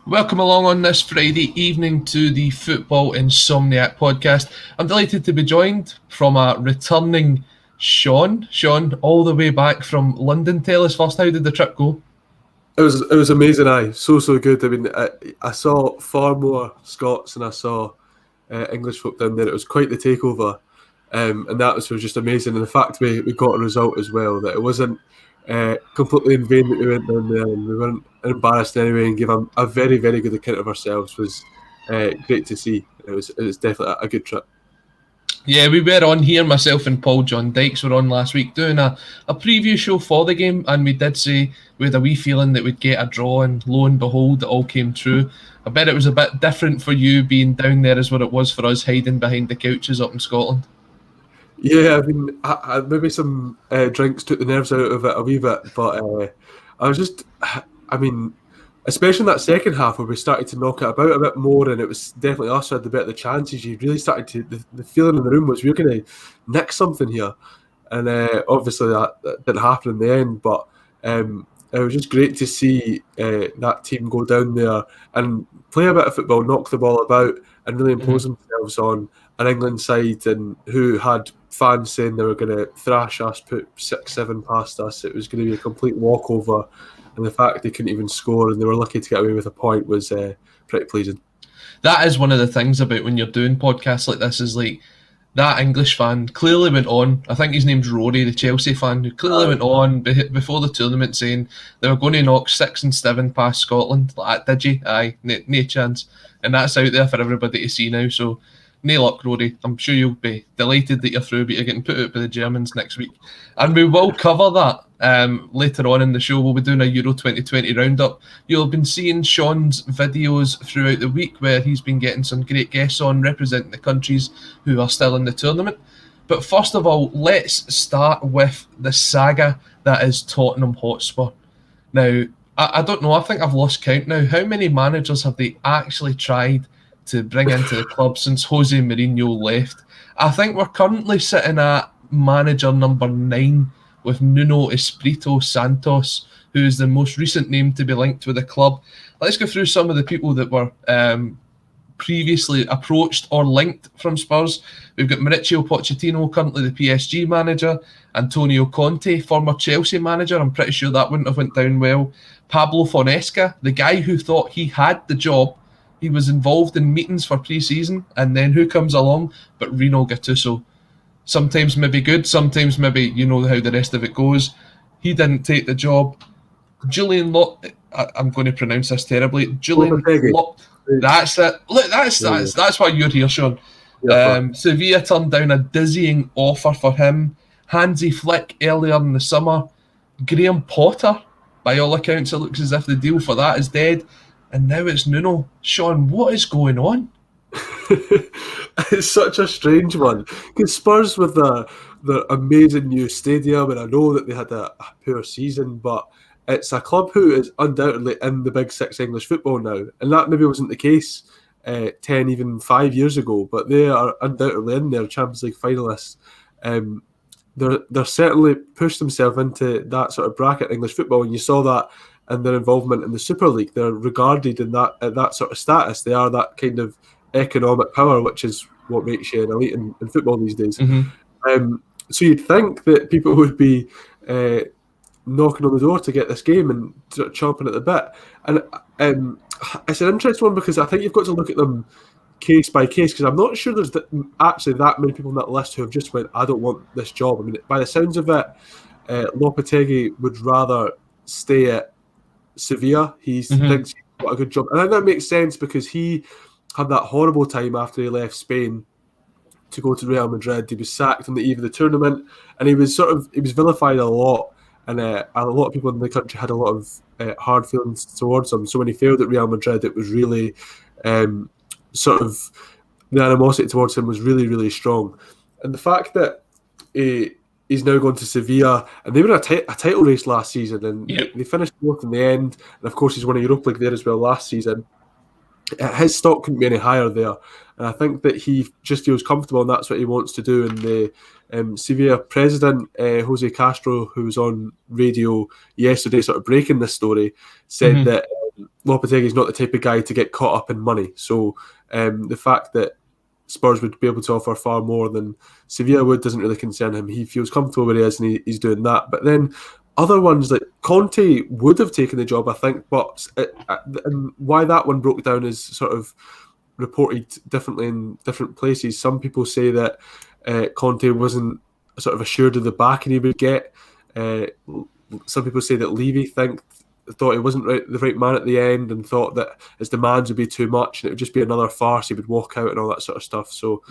Welcome along on this Friday evening to the Football Insomniac podcast. I'm delighted to be joined from a returning Seán. Seán, all the way back from London. Tell us first, how did the trip go? It was amazing, so good. I mean, I saw far more Scots than I saw English folk down there. It was quite the takeover, and that was just amazing. And the fact we got a result as well, that it wasn't completely in vain that we went down there and we weren't embarrassed anyway, and gave a very, very good account of ourselves was great to see. It was definitely a good trip. Yeah, we were on here, myself and Paul John Dykes were on last week doing a preview show for the game, and we did say we had a wee feeling that we'd get a draw, and lo and behold, it all came true. I bet it was a bit different for you being down there as what it was for us hiding behind the couches up in Scotland. Yeah, I mean, I maybe some drinks took the nerves out of it a wee bit, but I was just, I mean, especially in that second half where we started to knock it about a bit more, and it was definitely us who had the better chances. You really started to, the feeling in the room was we were going to nick something here, and obviously that didn't happen in the end. But it was just great to see that team go down there and play a bit of football, knock the ball about, and really impose themselves on an England side and who had fans saying they were going to thrash us, put 6-7 past us. It was going to be a complete walkover, and the fact they couldn't even score and they were lucky to get away with a point was pretty pleasing. That is one of the things about when you're doing podcasts like this, is like that English fan clearly went on. I think his name's Rory, the Chelsea fan, who clearly went on before the tournament saying they were going to knock 6 and 7 past Scotland. Like, did you? Aye, no chance. And that's out there for everybody to see now. So, no luck, Rory. I'm sure you'll be delighted that you're through, but you're getting put out by the Germans next week. And we will cover that later on in the show. We'll be doing a Euro 2020 roundup. You'll have been seeing Seán's videos throughout the week where he's been getting some great guests on representing the countries who are still in the tournament. But first of all, let's start with the saga that is Tottenham Hotspur. Now, I don't know, I think I've lost count now. How many managers have they actually tried to bring into the club since Jose Mourinho left? I think we're currently sitting at manager number 9 with Nuno Espirito Santos, who is the most recent name to be linked with the club. Let's go through some of the people that were previously approached or linked from Spurs. We've got Mauricio Pochettino, currently the PSG manager. Antonio Conte, former Chelsea manager. I'm pretty sure that wouldn't have went down well. Pablo Fonseca, the guy who thought he had the job. He was involved in meetings for pre-season, and then who comes along but Rino Gattuso? Sometimes maybe good, sometimes maybe you know how the rest of it goes. He didn't take the job. Julian I'm going to pronounce this terribly. Julian that's it. Look, that's why you're here, Seán. Sevilla turned down a dizzying offer for him. Hansi Flick earlier in the summer. Graham Potter, by all accounts, it looks as if the deal for that is dead. And now it's Nuno. Seán, what is going on? It's such a strange one. Because Spurs with the amazing new stadium, and I know that they had a poor season, but it's a club who is undoubtedly in the Big Six English football now. And that maybe wasn't the case 10, even 5 years ago, but they are undoubtedly in there, Champions League finalists. They're certainly pushed themselves into that sort of bracket English football, and you saw that in their involvement in the Super League. They're regarded in that sort of status. They are that kind of economic power, which is what makes you an elite in football these days. So you'd think that people would be knocking on the door to get this game and chomping at the bit. And it's an interesting one because I think you've got to look at them case by case, because I'm not sure there's actually that many people on that list who have just went, I don't want this job. I mean, by the sounds of it, Lopetegui would rather stay at Sevilla. He thinks he's got a good job. And I think that makes sense because he had that horrible time after he left Spain to go to Real Madrid. He was sacked on the eve of the tournament, and he was vilified a lot, and a lot of people in the country had a lot of hard feelings towards him. So when he failed at Real Madrid, it was really sort of the animosity towards him was really, really strong. And the fact that he's now gone to Sevilla, and they were in a title race last season, and they finished fourth in the end, and of course he's won a Europa League there as well last season. His stock couldn't be any higher there, and I think that he just feels comfortable, and that's what he wants to do. And the Sevilla president, Jose Castro, who was on radio yesterday sort of breaking this story, said that Lopetegui's not the type of guy to get caught up in money. So the fact that Spurs would be able to offer far more than Sevilla would doesn't really concern him. He feels comfortable where he is, and he's doing that. But then other ones, like Conte would have taken the job, I think, but and why that one broke down is sort of reported differently in different places. Some people say that Conte wasn't sort of assured of the backing he would get. Some people say that Levy thought he wasn't the right man at the end, and thought that his demands would be too much and it would just be another farce. He would walk out and all that sort of stuff. So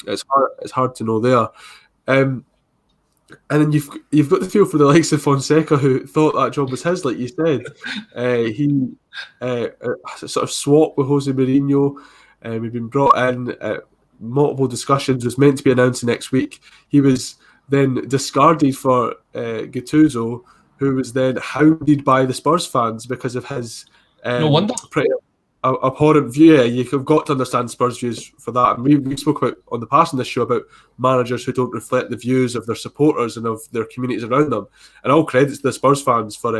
it's hard to know there. And then you've got the feel for the likes of Fonseca, who thought that job was his, like you said. He sort of swapped with Jose Mourinho. We've been brought in. Multiple discussions, was meant to be announced next week. He was then discarded for Gattuso, who was then hounded by the Spurs fans because of his no wonder pretty abhorrent view. Yeah, you've got to understand Spurs' views for that. And we spoke about on the past in this show about managers who don't reflect the views of their supporters and of their communities around them. And all credits to the Spurs fans for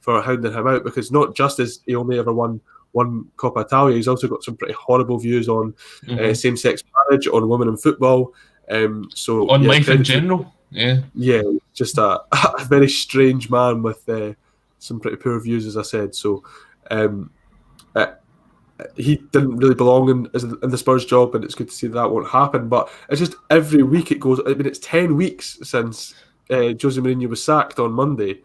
hounding him out, because not just as he only ever won one Coppa Italia, he's also got some pretty horrible views on same-sex marriage, on women in football. So on life in general. Yeah, just a very strange man with some pretty poor views, as I said. So he didn't really belong in the Spurs job, and it's good to see that won't happen. But it's just every week it goes. I mean, it's 10 weeks since Jose Mourinho was sacked on Monday.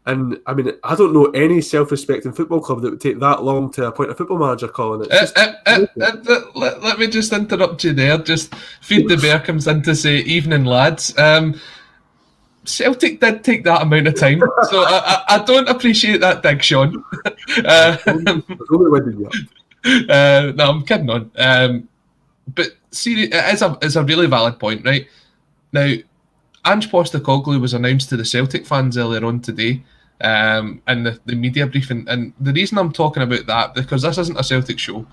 And I mean, I don't know any self-respecting football club that would take that long to appoint a football manager, Colin. Let me just interrupt you there. Just Feed the Bear comes in to say, "Evening, lads." Celtic did take that amount of time, so I don't appreciate that dig, Sean. No, I'm kidding on. But see, it's a really valid point, right? Now, Ange Postecoglou was announced to the Celtic fans earlier on today, in the media briefing. And the reason I'm talking about that, because this isn't a Celtic show,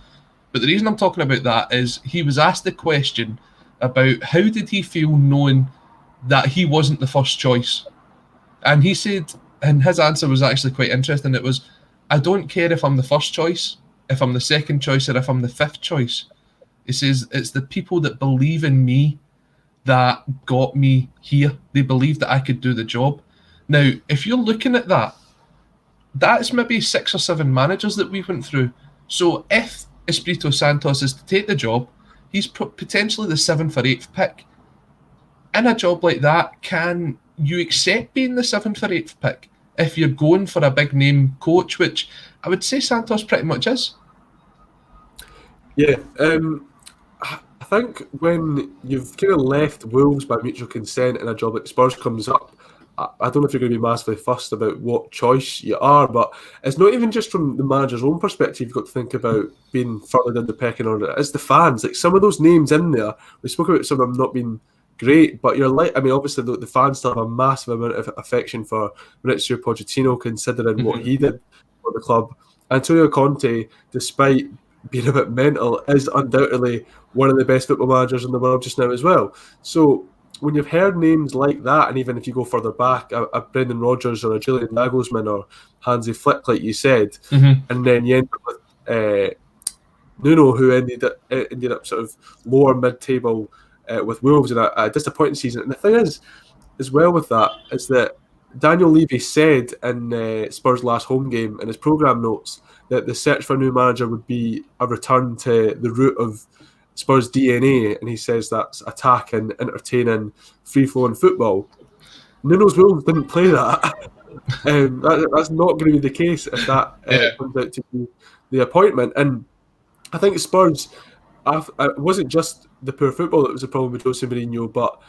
but the reason I'm talking about that is he was asked the question about how did he feel knowing that he wasn't the first choice. And he said, and his answer was actually quite interesting, it was, I don't care if I'm the first choice, if I'm the second choice, or if I'm the fifth choice. He says, it's the people that believe in me that got me here. They believed that I could do the job. Now, if you're looking at that, that's maybe 6 or 7 managers that we went through. So if Espirito Santos is to take the job, he's potentially the 7th or 8th pick. In a job like that, can you accept being the 7th or 8th pick if you're going for a big name coach, which I would say Santos pretty much is? Yeah, I think when you've kind of left Wolves by mutual consent and a job like Spurs comes up, I don't know if you're going to be massively fussed about what choice you are, but it's not even just from the manager's own perspective. You've got to think about being further down the pecking order. It's the fans. Like, some of those names in there, we spoke about some of them not being great, but you're like, I mean, obviously the fans still have a massive amount of affection for Maurizio Pochettino, considering what he did for the club. Antonio Conte, despite being a bit mental, is undoubtedly one of the best football managers in the world just now as well. So when you've heard names like that, and even if you go further back, a Brendan Rodgers or a Julian Nagelsmann or Hansi Flick, like you said, and then you end up with Nuno, who ended up sort of lower mid-table with Wolves in a disappointing season. And the thing is, as well with that, is that Daniel Levy said in Spurs' last home game in his programme notes that the search for a new manager would be a return to the root of Spurs' DNA, and he says that's attacking, entertaining, free-flowing football. Nuno's Wolves didn't play that. That's not going to be the case if that comes out to be the appointment. And I think Spurs, it wasn't just the poor football that was the problem with Jose Mourinho, but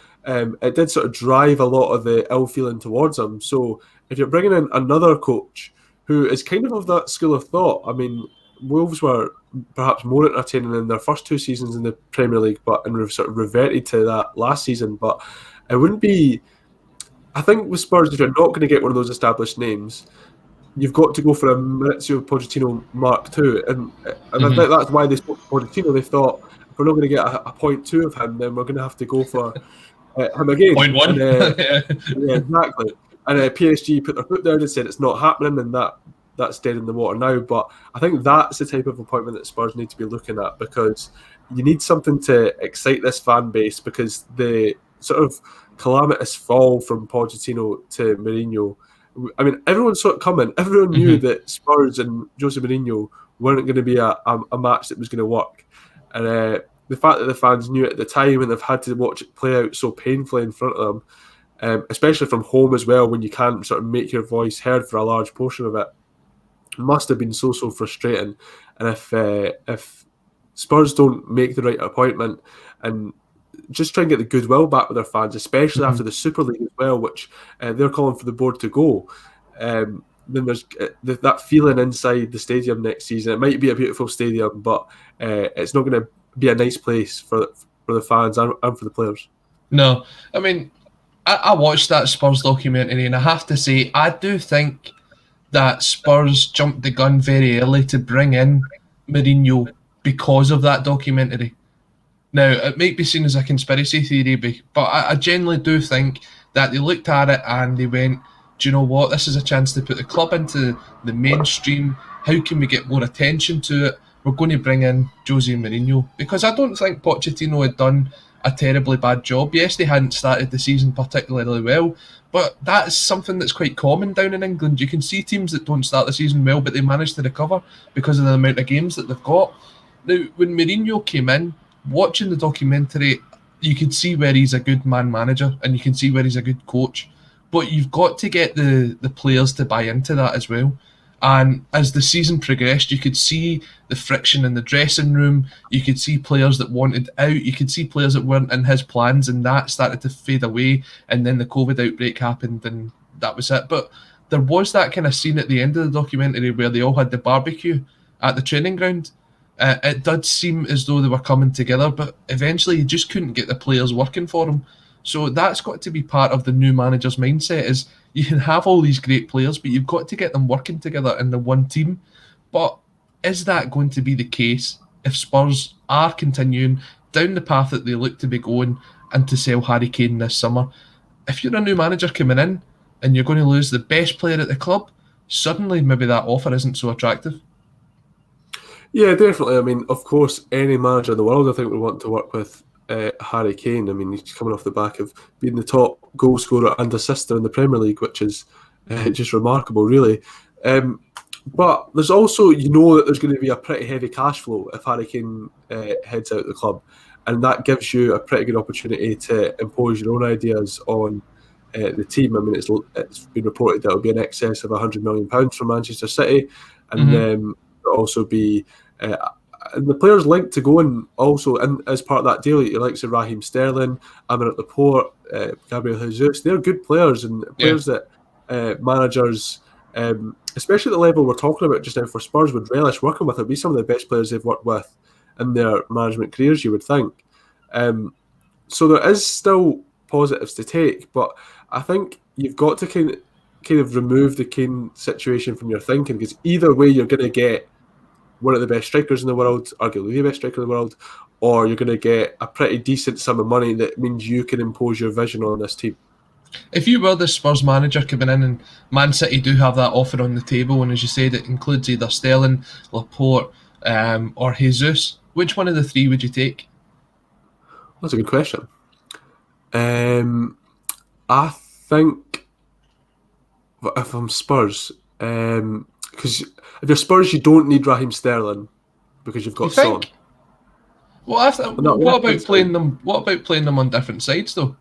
it did sort of drive a lot of the ill feeling towards him. So if you're bringing in another coach who is kind of that school of thought, I mean, Wolves were perhaps more entertaining in their first 2 seasons in the Premier League, and we've sort of reverted to that last season. But it wouldn't be, I think with Spurs, if you're not going to get one of those established names, you've got to go for a Maurizio Pochettino Mark II. And I think that's why they spoke to Pochettino. They thought, if we're not going to get a point 2 of him, then we're going to have to go for him again. Point 1. Yeah, exactly. And PSG put their foot down and said it's not happening, and that that's dead in the water now. But I think that's the type of appointment that Spurs need to be looking at, because you need something to excite this fan base, because the sort of calamitous fall from Pochettino to Mourinho, I mean, everyone saw it coming. Everyone knew that Spurs and Jose Mourinho weren't going to be a match that was going to work. And the fact that the fans knew it at the time and they've had to watch it play out so painfully in front of them, especially from home as well, when you can't sort of make your voice heard for a large portion of it, must have been so frustrating. And if Spurs don't make the right appointment and just try and get the goodwill back with their fans, especially after the Super League as well, which they're calling for the board to go, then there's that feeling inside the stadium next season. It might be a beautiful stadium, but it's not going to be a nice place for the fans and for the players. No, I mean, I watched that Spurs documentary, and I have to say, I do think that Spurs jumped the gun very early to bring in Mourinho because of that documentary. Now, it might be seen as a conspiracy theory, but I genuinely do think that they looked at it and they went, do you know what, this is a chance to put the club into the mainstream. How can we get more attention to it? We're going to bring in Jose Mourinho. Because I don't think Pochettino had done a terribly bad job. Yes, they hadn't started the season particularly well, but that's something that's quite common down in England. You can see teams that don't start the season well, but they manage to recover because of the amount of games that they've got. Now, when Mourinho came in, watching the documentary, you could see where he's a good man manager and you can see where he's a good coach. But you've got to get the players to buy into that as well. And as the season progressed, you could see the friction in the dressing room. You could see players that wanted out. You could see players that weren't in his plans, and that started to fade away. And then the COVID outbreak happened, and that was it. But there was that kind of scene at the end of the documentary where they all had the barbecue at the training ground. It did seem as though they were coming together, but eventually you just couldn't get the players working for them. So that's got to be part of the new manager's mindset, is you can have all these great players, but you've got to get them working together in the one team. But is that going to be the case if Spurs are continuing down the path that they look to be going and to sell Harry Kane this summer? If you're a new manager coming in and you're going to lose the best player at the club, suddenly maybe that offer isn't so attractive. Yeah, definitely. I mean, of course, any manager in the world, I think, would want to work with Harry Kane. I mean, he's coming off the back of being the top goal scorer and assister in the Premier League, which is just remarkable, really. But there's also, that there's going to be a pretty heavy cash flow if Harry Kane heads out of the club, and that gives you a pretty good opportunity to impose your own ideas on the team. I mean, it's been reported that it'll be in excess of £100 million from Manchester City, and it'll also be and the players linked to going also, and as part of that deal, you likes of Raheem Sterling, Amin Laporte, Gabriel Jesus. They're good players, and players that managers, especially at the level we're talking about just now for Spurs, would relish working with. It'd be some of the best players they've worked with in their management careers, you would think. So there is still positives to take, but I think you've got to kind of remove the Kane situation from your thinking, because either way you're going to get one of the best strikers in the world, arguably the best striker in the world, or you're going to get a pretty decent sum of money that means you can impose your vision on this team. If you were the Spurs manager coming in, and Man City do have that offer on the table, and as you said, it includes either Sterling, Laporte, or Jesus, which one of the three would you take? That's a good question. I think if I'm Spurs, because if you're Spurs, you don't need Raheem Sterling because you've got Son. Well, what about playing them? What about playing them on different sides though?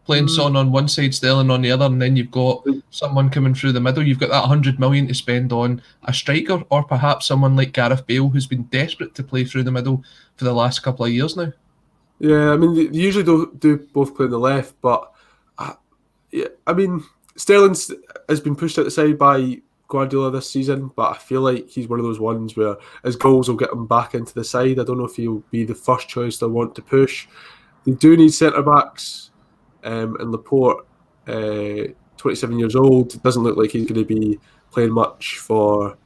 Playing Son on one side, Sterling on the other, and then you've got someone coming through the middle. You've got that £100 million to spend on a striker, or perhaps someone like Gareth Bale, who's been desperate to play through the middle for the last couple of years now. Yeah, I mean, they usually do both play on the left, but I mean, Sterling has been pushed out the side by Guardiola this season, but I feel like he's one of those ones where his goals will get him back into the side. I don't know if he'll be the first choice they'll want to push. They do need centre-backs, and Laporte, 27 years old, it doesn't look like he's going to be playing much for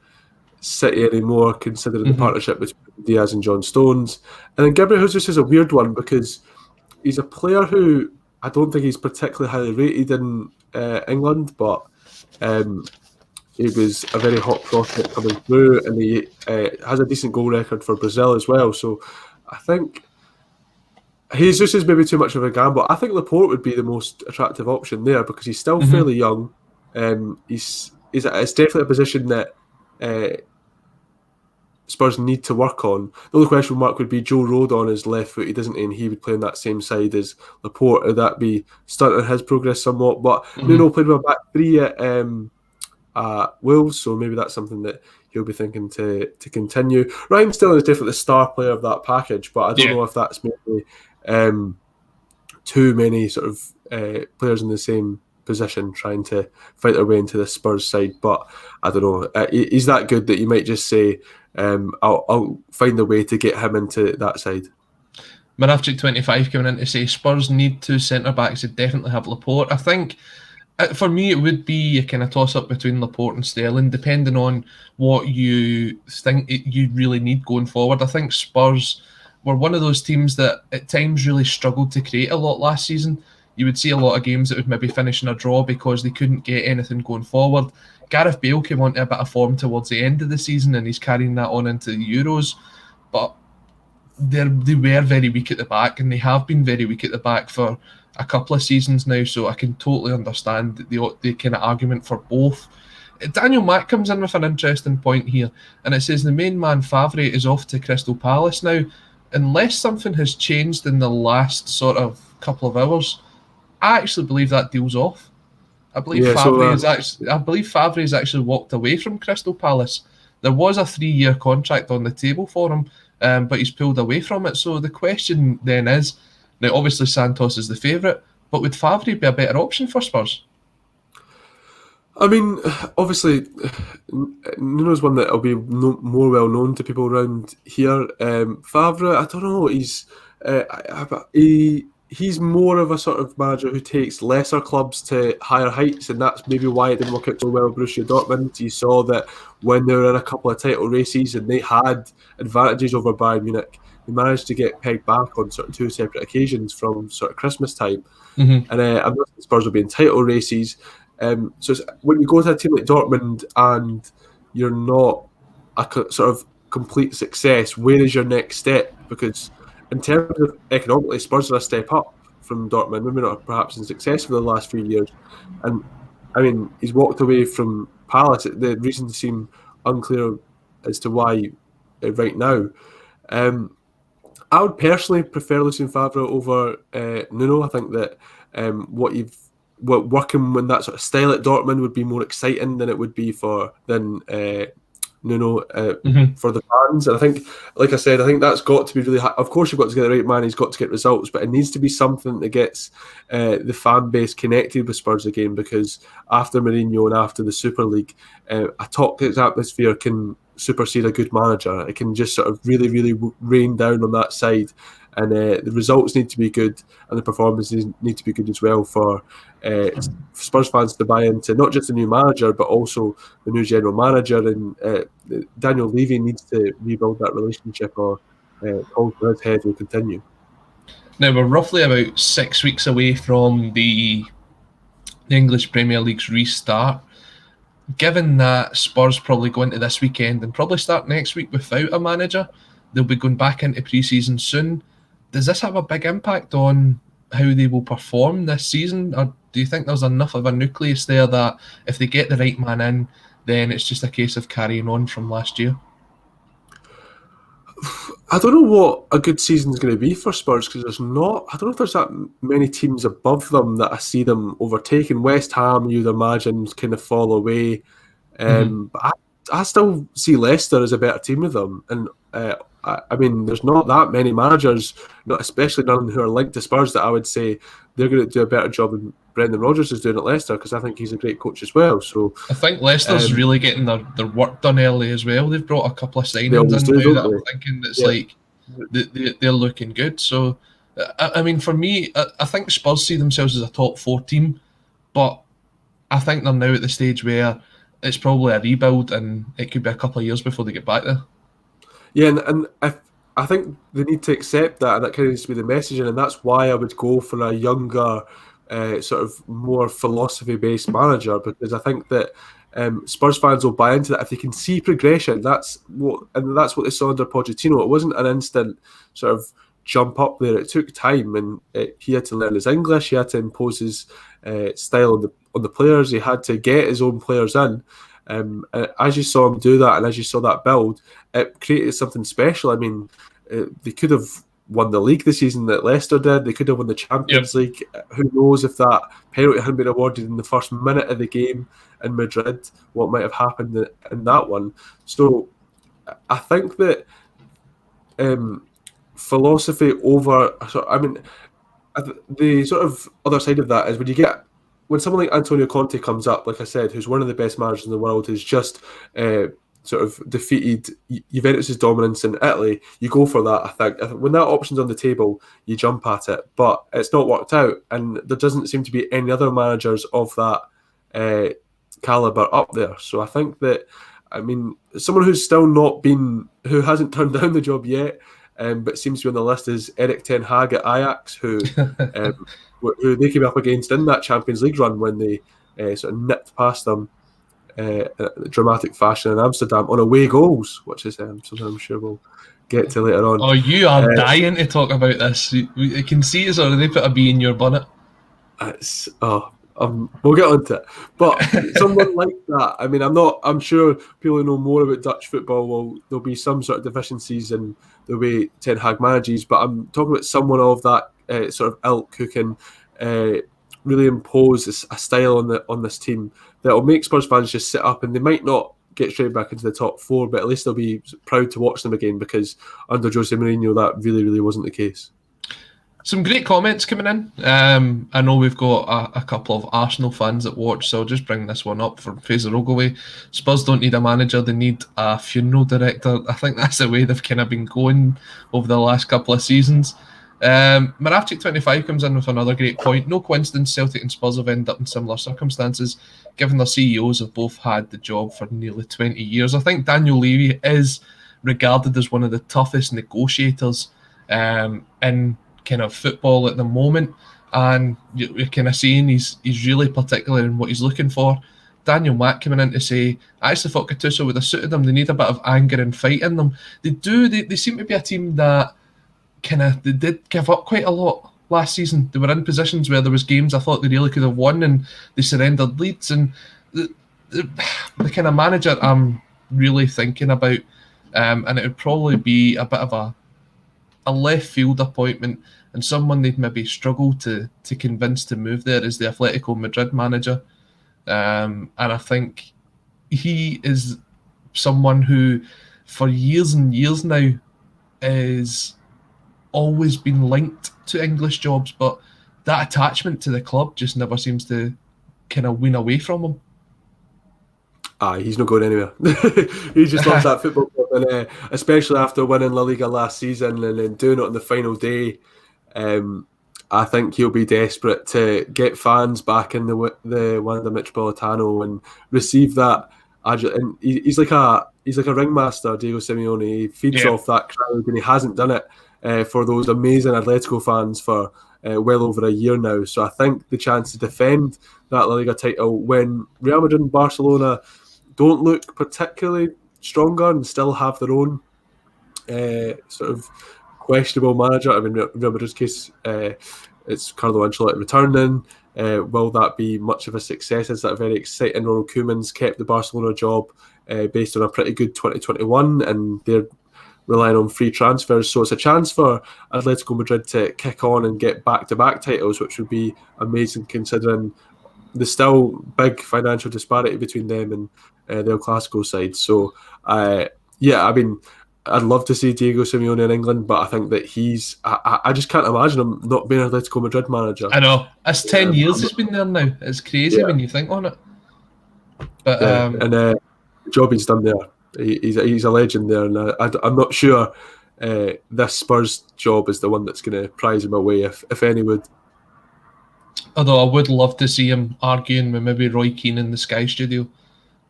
City anymore, considering the partnership between Diaz and John Stones. And then Gabriel Jesus is a weird one because he's a player who I don't think he's particularly highly rated in England, but he was a very hot prospect coming through, and he has a decent goal record for Brazil as well. So I think Jesus is maybe too much of a gamble. I think Laporte would be the most attractive option there because he's still fairly young. It's definitely a position that Spurs need to work on. The only question mark would be Joe Rodon is left footed, isn't he? And he would play on that same side as Laporte. Would that be stunting his progress somewhat? But Nuno played with a back three at Wolves, so maybe that's something that he'll be thinking to continue. Ryan Sterling is definitely the star player of that package, but I don't know if that's maybe too many sort of players in the same position trying to fight their way into the Spurs side. But I don't know. He's that good that you might just say, I'll find a way to get him into that side. Mirafchik25 coming in to say Spurs need two centre-backs to definitely have Laporte. I think for me it would be a kind of toss-up between Laporte and Sterling, depending on what you think you really need going forward. I think Spurs were one of those teams that at times really struggled to create a lot last season. You would see a lot of games that would maybe finish in a draw because they couldn't get anything going forward. Gareth Bale came onto a bit of form towards the end of the season and he's carrying that on into the Euros. But they were very weak at the back, and they have been very weak at the back for a couple of seasons now, so I can totally understand the kind of argument for both. Daniel Mack comes in with an interesting point here, and it says the main man Favre is off to Crystal Palace now. Unless something has changed in the last sort of couple of hours, I actually believe that deal's off. I believe Favre has actually walked away from Crystal Palace. There was a 3-year contract on the table for him, but he's pulled away from it. So the question then is, now obviously Santos is the favourite, but would Favre be a better option for Spurs? I mean, obviously, Nuno's one that will be more well known to people around here. Favre, I don't know. He's more of a sort of manager who takes lesser clubs to higher heights, and that's maybe why it didn't work out so well with Borussia Dortmund. You saw that when they were in a couple of title races and they had advantages over Bayern Munich, they managed to get pegged back on sort of two separate occasions from sort of Christmas time. And I'm not saying Spurs will be in title races. So when you go to a team like Dortmund and you're not a sort of complete success, where is your next step? Because in terms of economically, Spurs are a step up from Dortmund, maybe not perhaps in success for the last few years. And I mean, he's walked away from Palace. The reasons seem unclear as to why right now. I would personally prefer Lucien Favre over Nuno. I think that working with that sort of style at Dortmund would be more exciting than it would be for Nuno for the fans. And I think, like I said, I think that's got to be really high. Of course, you've got to get the right man. He's got to get results, but it needs to be something that gets the fan base connected with Spurs again. Because after Mourinho and after the Super League, a toxic atmosphere can supersede a good manager. It can just sort of really, really rain down on that side. And the results need to be good, and the performances need to be good as well for Spurs fans to buy into not just the new manager, but also the new general manager. And Daniel Levy needs to rebuild that relationship, or Paul for his head will continue. Now, we're roughly about 6 weeks away from the English Premier League's restart. Given that Spurs probably go into this weekend and probably start next week without a manager, they'll be going back into pre-season soon. Does this have a big impact on how they will perform this season? Or do you think there's enough of a nucleus there that if they get the right man in, then it's just a case of carrying on from last year? I don't know what a good season is going to be for Spurs, because I don't know if there's that many teams above them that I see them overtaking. West Ham, you'd imagine, kind of fall away. But I still see Leicester as a better team with them. And I mean, there's not that many managers, especially none who are linked to Spurs, that I would say they're going to do a better job than Brendan Rodgers is doing at Leicester, because I think he's a great coach as well. So I think Leicester's really getting their work done early as well. They've brought a couple of signings in now that I'm thinking that's like they're looking good. So I mean, for me, I think Spurs see themselves as a top 4 team, but I think they're now at the stage where it's probably a rebuild, and it could be a couple of years before they get back there. Yeah, and I think they need to accept that, and that kind of needs to be the messaging, and that's why I would go for a younger, sort of more philosophy-based manager, because I think that Spurs fans will buy into that if they can see progression. That's what they saw under Pochettino. It wasn't an instant sort of jump up there. It took time, and he had to learn his English. He had to impose his style on the players. He had to get his own players in. As you saw him do that, and as you saw that build, it created something special. I mean, they could have won the league this season that Leicester did. They could have won the Champions League. Who knows if that penalty hadn't been awarded in the first minute of the game in Madrid, what might have happened in that one. So I think that philosophy over... I mean, the sort of other side of that is when someone like Antonio Conte comes up, like I said, who's one of the best managers in the world, who's just sort of defeated Juventus' dominance in Italy, you go for that, I think. When that option's on the table, you jump at it. But it's not worked out, and there doesn't seem to be any other managers of that calibre up there. So I think that, I mean, someone who's still who hasn't turned down the job yet, but seems to be on the list is Erik ten Hag at Ajax, who they came up against in that Champions League run when they sort of nipped past them dramatic fashion in Amsterdam on away goals, which is something I'm sure we'll get to later on. Oh, you are dying to talk about this. You can see it's already put a bee in your bonnet. We'll get on to it. But someone like that, I mean, I'm sure people who know more about Dutch football there'll be some sort of deficiencies in the way Ten Hag manages, but I'm talking about someone of that sort of ilk who can really impose a style on this team that will make Spurs fans just sit up, and they might not get straight back into the top four, but at least they'll be proud to watch them again, because under Jose Mourinho that really, really wasn't the case. Some great comments coming in. I know we've got a couple of Arsenal fans that watch, so I'll just bring this one up from Fraser Ogilvie. Spurs don't need a manager, they need a funeral director. I think that's the way they've kind of been going over the last couple of seasons. Marafchik25 comes in with another great point. No coincidence Celtic and Spurs have ended up in similar circumstances, given their CEOs have both had the job for nearly 20 years. I think Daniel Levy is regarded as one of the toughest negotiators in kind of football at the moment, and you're kind of seeing he's really particular in what he's looking for. Daniel Mack coming in to say, I actually thought Gattuso would have suited them. They need a bit of anger and fight in them. They seem to be a team that they did give up quite a lot last season. They were in positions where there was games I thought they really could have won, and they surrendered leads. And the kind of manager I'm really thinking about, and it would probably be a bit of a left field appointment, and someone they'd maybe struggle to convince to move there, is the Atletico Madrid manager. And I think he is someone who for years and years now is always been linked to English jobs, but that attachment to the club just never seems to kind of wean away from him. He's not going anywhere. He just loves that football club, and especially after winning La Liga last season and then doing it on the final day, I think he'll be desperate to get fans back in the Wanda Metropolitano and receive that. And he's like a ringmaster, Diego Simeone. He feeds off that crowd, and he hasn't done it for those amazing Atletico fans for well over a year now. So I think the chance to defend that La Liga title when Real Madrid and Barcelona don't look particularly stronger and still have their own sort of questionable manager. I mean, Real Madrid's case, it's Carlo Ancelotti returning. Will that be much of a success? Is that very exciting? Ronald Koeman's kept the Barcelona job based on a pretty good 2021, and they're relying on free transfers. So it's a chance for Atletico Madrid to kick on and get back-to-back titles, which would be amazing considering the still big financial disparity between them and the El Clasico side. So, I mean, I'd love to see Diego Simeone in England, but I think that I just can't imagine him not being an Atletico Madrid manager. I know. It's 10 years he's been there now. It's crazy when you think on it. But and the job he's done there, he's a legend there, and I'm not sure this Spurs job is the one that's going to prize him away, if any would. Although I would love to see him arguing with maybe Roy Keane in the Sky Studio.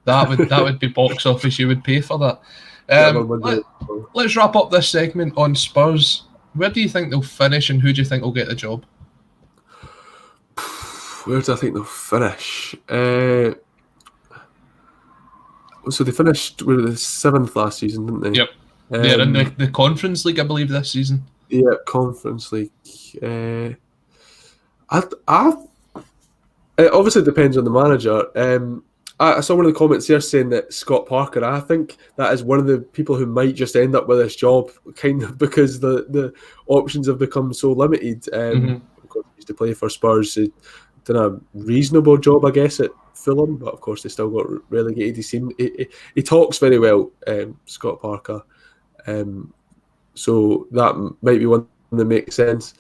That would be box office. You would pay for that. Let's wrap up this segment on Spurs. Where do you think they'll finish, and who do you think will get the job? Where do I think they'll finish? So they finished with the 7th last season, didn't they? Yep. They're in the Conference League, I believe, this season. Yeah, Conference League. It obviously depends on the manager. I saw one of the comments there saying that Scott Parker, I think that is one of the people who might just end up with this job, kind of because the options have become so limited. Of course, he used to play for Spurs. He done a reasonable job, I guess, at Fulham, but of course they still got relegated. He talks very well, Scott Parker. So that might be one that makes sense.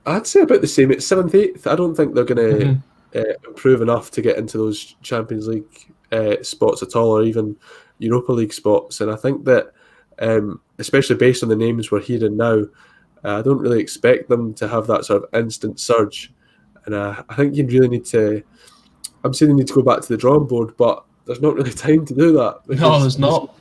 I'd say about the same. It's 7th, 8th. I don't think they're going to improve enough to get into those Champions League spots at all, or even Europa League spots. And I think that, especially based on the names we're hearing now, I don't really expect them to have that sort of instant surge. And I think you really need to. I'm saying they need to go back to the drawing board, but there's not really time to do that. No, there's not.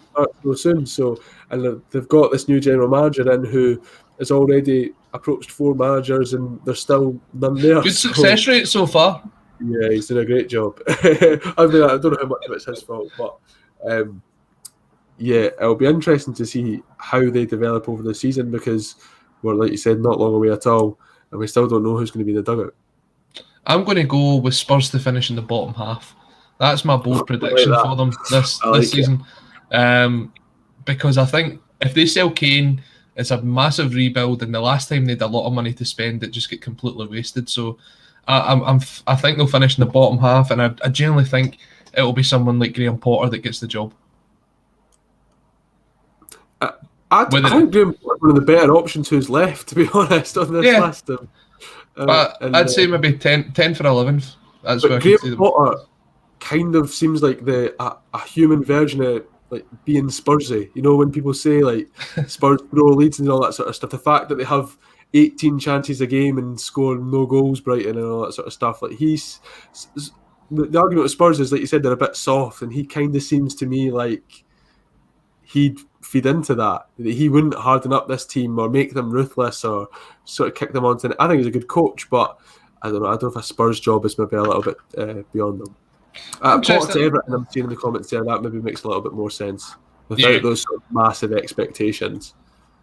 So soon. So, and they've got this new general manager in who has already approached 4 managers, and there's still none there. Good success rate so far. Yeah, he's doing a great job. I mean, I don't know how much of it's his fault, but yeah, it'll be interesting to see how they develop over the season, because we're, like you said, not long away at all, and we still don't know who's going to be in the dugout. I'm going to go with Spurs to finish in the bottom half. That's my bold prediction for them this season. Because I think if they sell Kane, it's a massive rebuild, and the last time they had a lot of money to spend, it just get completely wasted. So I think they'll finish in the bottom half, and I generally think it will be someone like Graham Potter that gets the job. I think Graham Potter's one of the better options who's left, to be honest, on this list. But I'd say maybe 10 for 11th. That's where Graham Potter kind of seems like a human version of like being Spursy. You know, when people say like Spurs throw leads and all that sort of stuff, the fact that they have 18 chances a game and score no goals, Brighton, and all that sort of stuff. Like the argument with Spurs is, like you said, they're a bit soft, and he kind of seems to me like he'd feed into that. He wouldn't harden up this team or make them ruthless or sort of kick them onto. I think he's a good coach, but I don't know. I don't know if a Spurs job is maybe a little bit beyond them. Potter to Everton, I'm seeing in the comments there, that maybe makes a little bit more sense without those sort of massive expectations.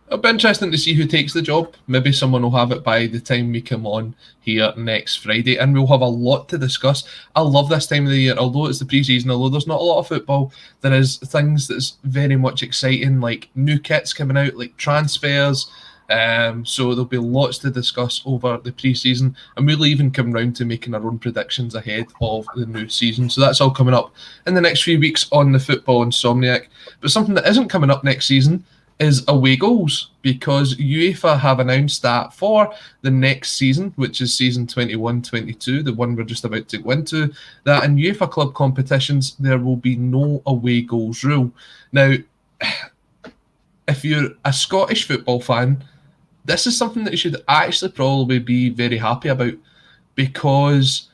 It'll be interesting to see who takes the job. Maybe someone will have it by the time we come on here next Friday, and we'll have a lot to discuss. I love this time of the year, although it's the pre-season, although there's not a lot of football, there is things that's very much exciting, like new kits coming out, like transfers. So there'll be lots to discuss over the pre-season, and we'll even come round to making our own predictions ahead of the new season. So that's all coming up in the next few weeks on the Football Insomniac. But something that isn't coming up next season is away goals, because UEFA have announced that for the next season, which is season 21-22, the one we're just about to go into, that in UEFA club competitions there will be no away goals rule. Now, if you're a Scottish football fan, this is something that you should actually probably be very happy about, because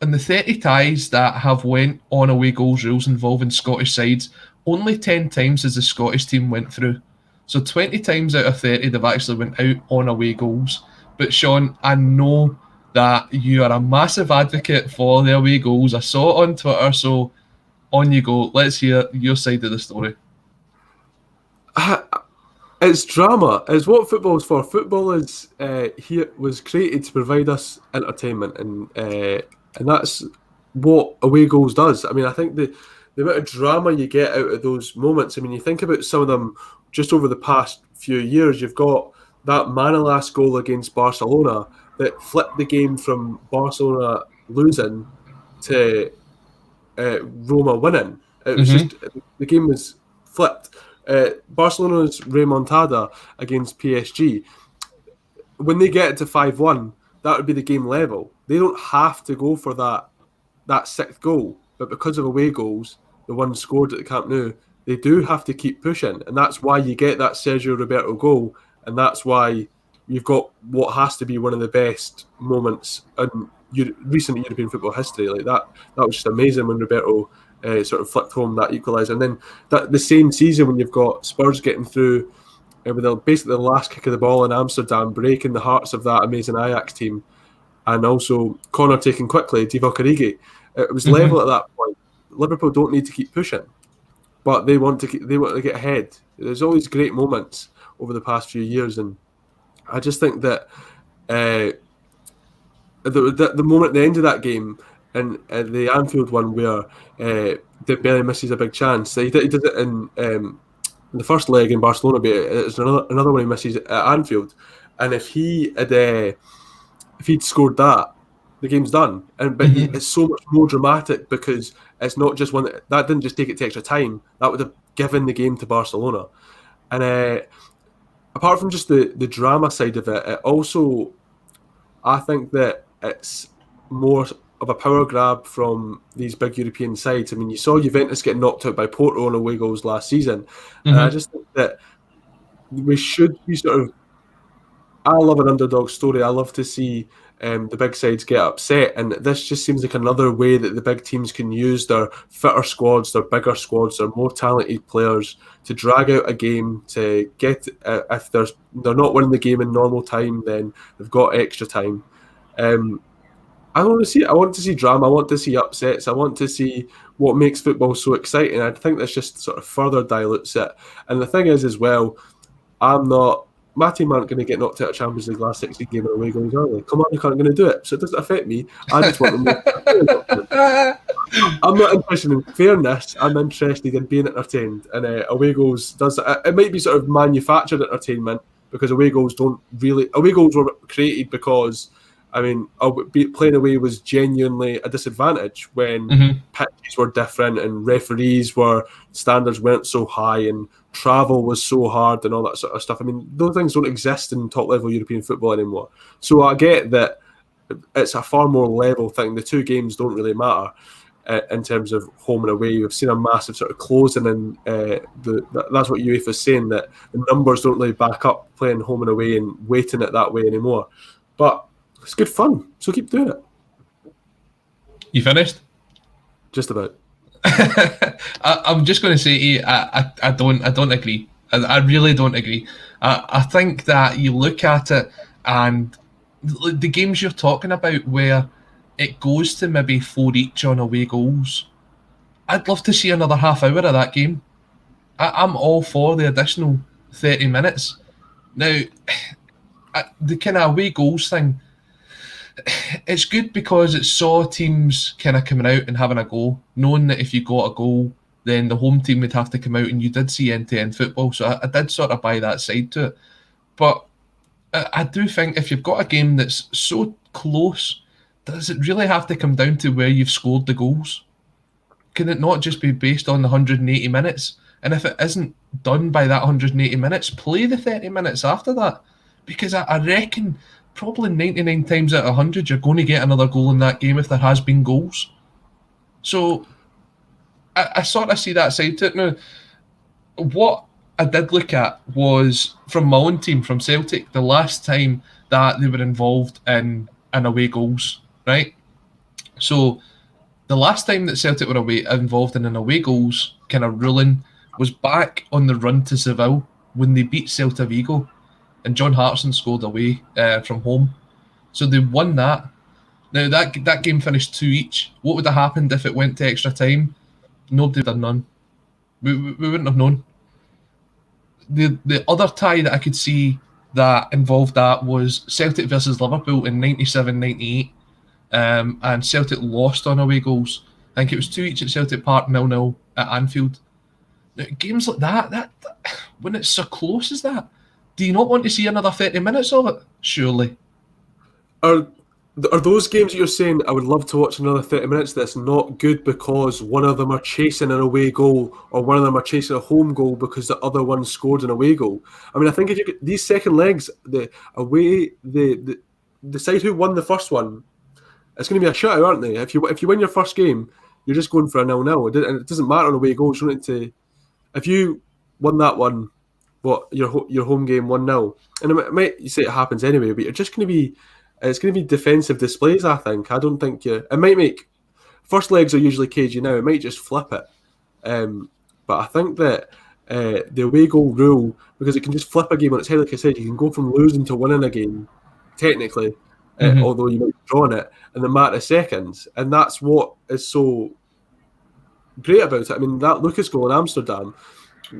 in the 30 ties that have went on away goals rules involving Scottish sides, only 10 times has the Scottish team went through. So 20 times out of 30 they've actually went out on away goals. But Seán, I know that you are a massive advocate for the away goals. I saw it on Twitter, so on you go. Let's hear your side of the story. It's drama. It's what football is for. Football is was created to provide us entertainment, and that's what away goals does. I mean, I think the amount of drama you get out of those moments. I mean, you think about some of them just over the past few years. You've got that Manolas goal against Barcelona that flipped the game from Barcelona losing to Roma winning. It was just, the game was flipped. Barcelona's remontada against PSG, when they get it to 5-1, that would be the game level. They don't have to go for that sixth goal, but because of away goals, the one scored at the Camp Nou, they do have to keep pushing, and that's why you get that Sergio Roberto goal, and that's why you've got what has to be one of the best moments in recent European football history. Like that was just amazing when Roberto sort of flicked home that equaliser. And then the same season when you've got Spurs getting through with basically the last kick of the ball in Amsterdam, breaking the hearts of that amazing Ajax team, and also corner taken quickly, Divock Origi. It was level at that point. Liverpool don't need to keep pushing, but they want to get ahead. There's always great moments over the past few years, and I just think that the moment at the end of that game, and the Anfield one where Dembele misses a big chance, he does it in the first leg in Barcelona, but it's another one he misses at Anfield, and if he'd scored that, the game's done. But it's so much more dramatic because it's not just one that didn't just take it to extra time. That would have given the game to Barcelona. And apart from just the drama side of it, also I think that it's more of a power grab from these big European sides. I mean, you saw Juventus get knocked out by Porto on away goals last season, and I just think that we should be sort of. I love an underdog story. I love to see the big sides get upset, and this just seems like another way that the big teams can use their fitter squads, their bigger squads, their more talented players to drag out a game to get. If they're not winning the game in normal time, then they've got extra time. I want to see drama. I want to see upsets. I want to see what makes football so exciting. I think this just sort of further dilutes it. And the thing is, as well, my team aren't going to get knocked out of Champions League last 16 game away goals, are they? Come on, they aren't going to do it. So it doesn't affect me. I just want them. I'm not interested in fairness. I'm interested in being entertained. And away goals it might be sort of manufactured entertainment because away goals were created because. I mean, playing away was genuinely a disadvantage when pitches were different and standards weren't so high and travel was so hard and all that sort of stuff. I mean, those things don't exist in top-level European football anymore. So I get that it's a far more level thing. The two games don't really matter in terms of home and away. We've seen a massive sort of closing, and that's what UEFA is saying, that the numbers don't really back up playing home and away and weighting it that way anymore. But it's good fun, so keep doing it. You finished? Just about. I'm just going to say to you, I don't agree. I really don't agree. I think that you look at it and the games you're talking about where it goes to maybe 4 each on away goals, I'd love to see another half hour of that game. I'm all for the additional 30 minutes. Now, the kind of away goals thing, it's good because it saw teams kind of coming out and having a go, knowing that if you got a goal, then the home team would have to come out, and you did see end-to-end football. So I did sort of buy that side to it. But I do think if you've got a game that's so close, does it really have to come down to where you've scored the goals? Can it not just be based on the 180 minutes? And if it isn't done by that 180 minutes, play the 30 minutes after that. Because I reckon probably 99 times out of 100 you're going to get another goal in that game if there has been goals. So I sort of see that side to it. Now, what I did look at was from my own team, from Celtic, the last time that they were involved in away goals, right? So the last time that Celtic were involved in an away goals kind of ruling was back on the run to Seville when they beat Celta Vigo. And John Hartson scored away from home. So they won that. Now, that game finished 2 each. What would have happened if it went to extra time? Nobody would have known. We wouldn't have known. The other tie that I could see that involved that was Celtic versus Liverpool in 97-98. And Celtic lost on away goals. I think it was 2 each at Celtic Park, 0-0 at Anfield. Now, games like that, when it's so close as that, do you not want to see another 30 minutes of it? Surely. Are those games that you're saying, I would love to watch another 30 minutes, that's not good because one of them are chasing an away goal or one of them are chasing a home goal because the other one scored an away goal? I mean, I think if you get these second legs, the side who won the first one, it's going to be a shutout, aren't they? If you win your first game, you're just going for a 0-0. And it doesn't matter on away goals. You want it to, if you won that one, your home game 1-0, and you say it happens anyway, but you're just going to be, it's going to be defensive displays. I think. I don't think it might make first legs are usually cagey now. It might just flip it, but I think that the away goal rule, because it can just flip a game on its head. Like I said, you can go from losing to winning a game technically, although you might be drawing it in the matter of seconds, and that's what is so great about it. I mean, that Lucas goal in Amsterdam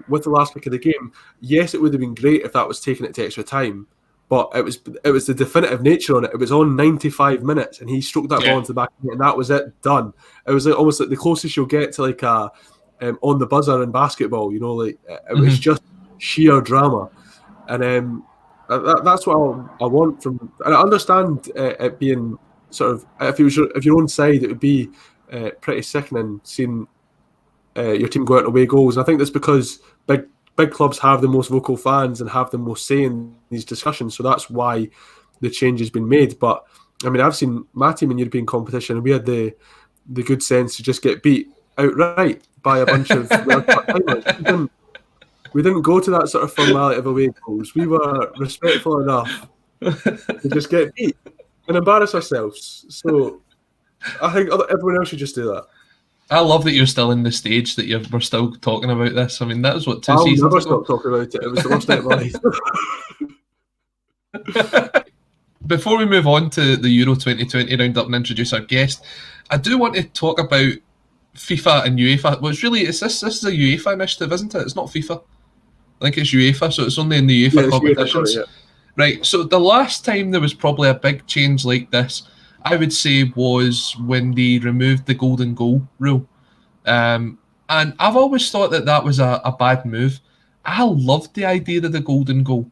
with the last kick of the game, yes, it would have been great if that was taking it to extra time, but it was the definitive nature on it. It was on 95 minutes, and he stroked that ball into the back of the net, and that was it, done. It was like almost like the closest you'll get to like a on the buzzer in basketball. You know, like it was just sheer drama, and that's what I want from. And I understand it being sort of if your own side, it would be pretty sickening seeing your team go out away goals. And I think that's because big clubs have the most vocal fans and have the most say in these discussions. So that's why the change has been made. But I mean, I've seen my team in European competition, and we had the good sense to just get beat outright by a bunch of timers. We didn't go to that sort of formality of away goals. We were respectful enough to just get beat and embarrass ourselves. So I think everyone else should just do that. I love that you're still in the stage that we're still talking about this. I mean, that was what 2 seasons ago. I'll never stop talking about it. It was the worst night of my life. Before we move on to the Euro 2020 roundup and introduce our guest, I do want to talk about FIFA and UEFA. Well, it's really, this is a UEFA initiative, isn't it? It's not FIFA. I think it's UEFA, so it's only in the UEFA competitions. UEFA, Right, so the last time there was probably a big change like this, I would say, was when they removed the golden goal rule. And I've always thought that was a bad move. I loved the idea of the golden goal.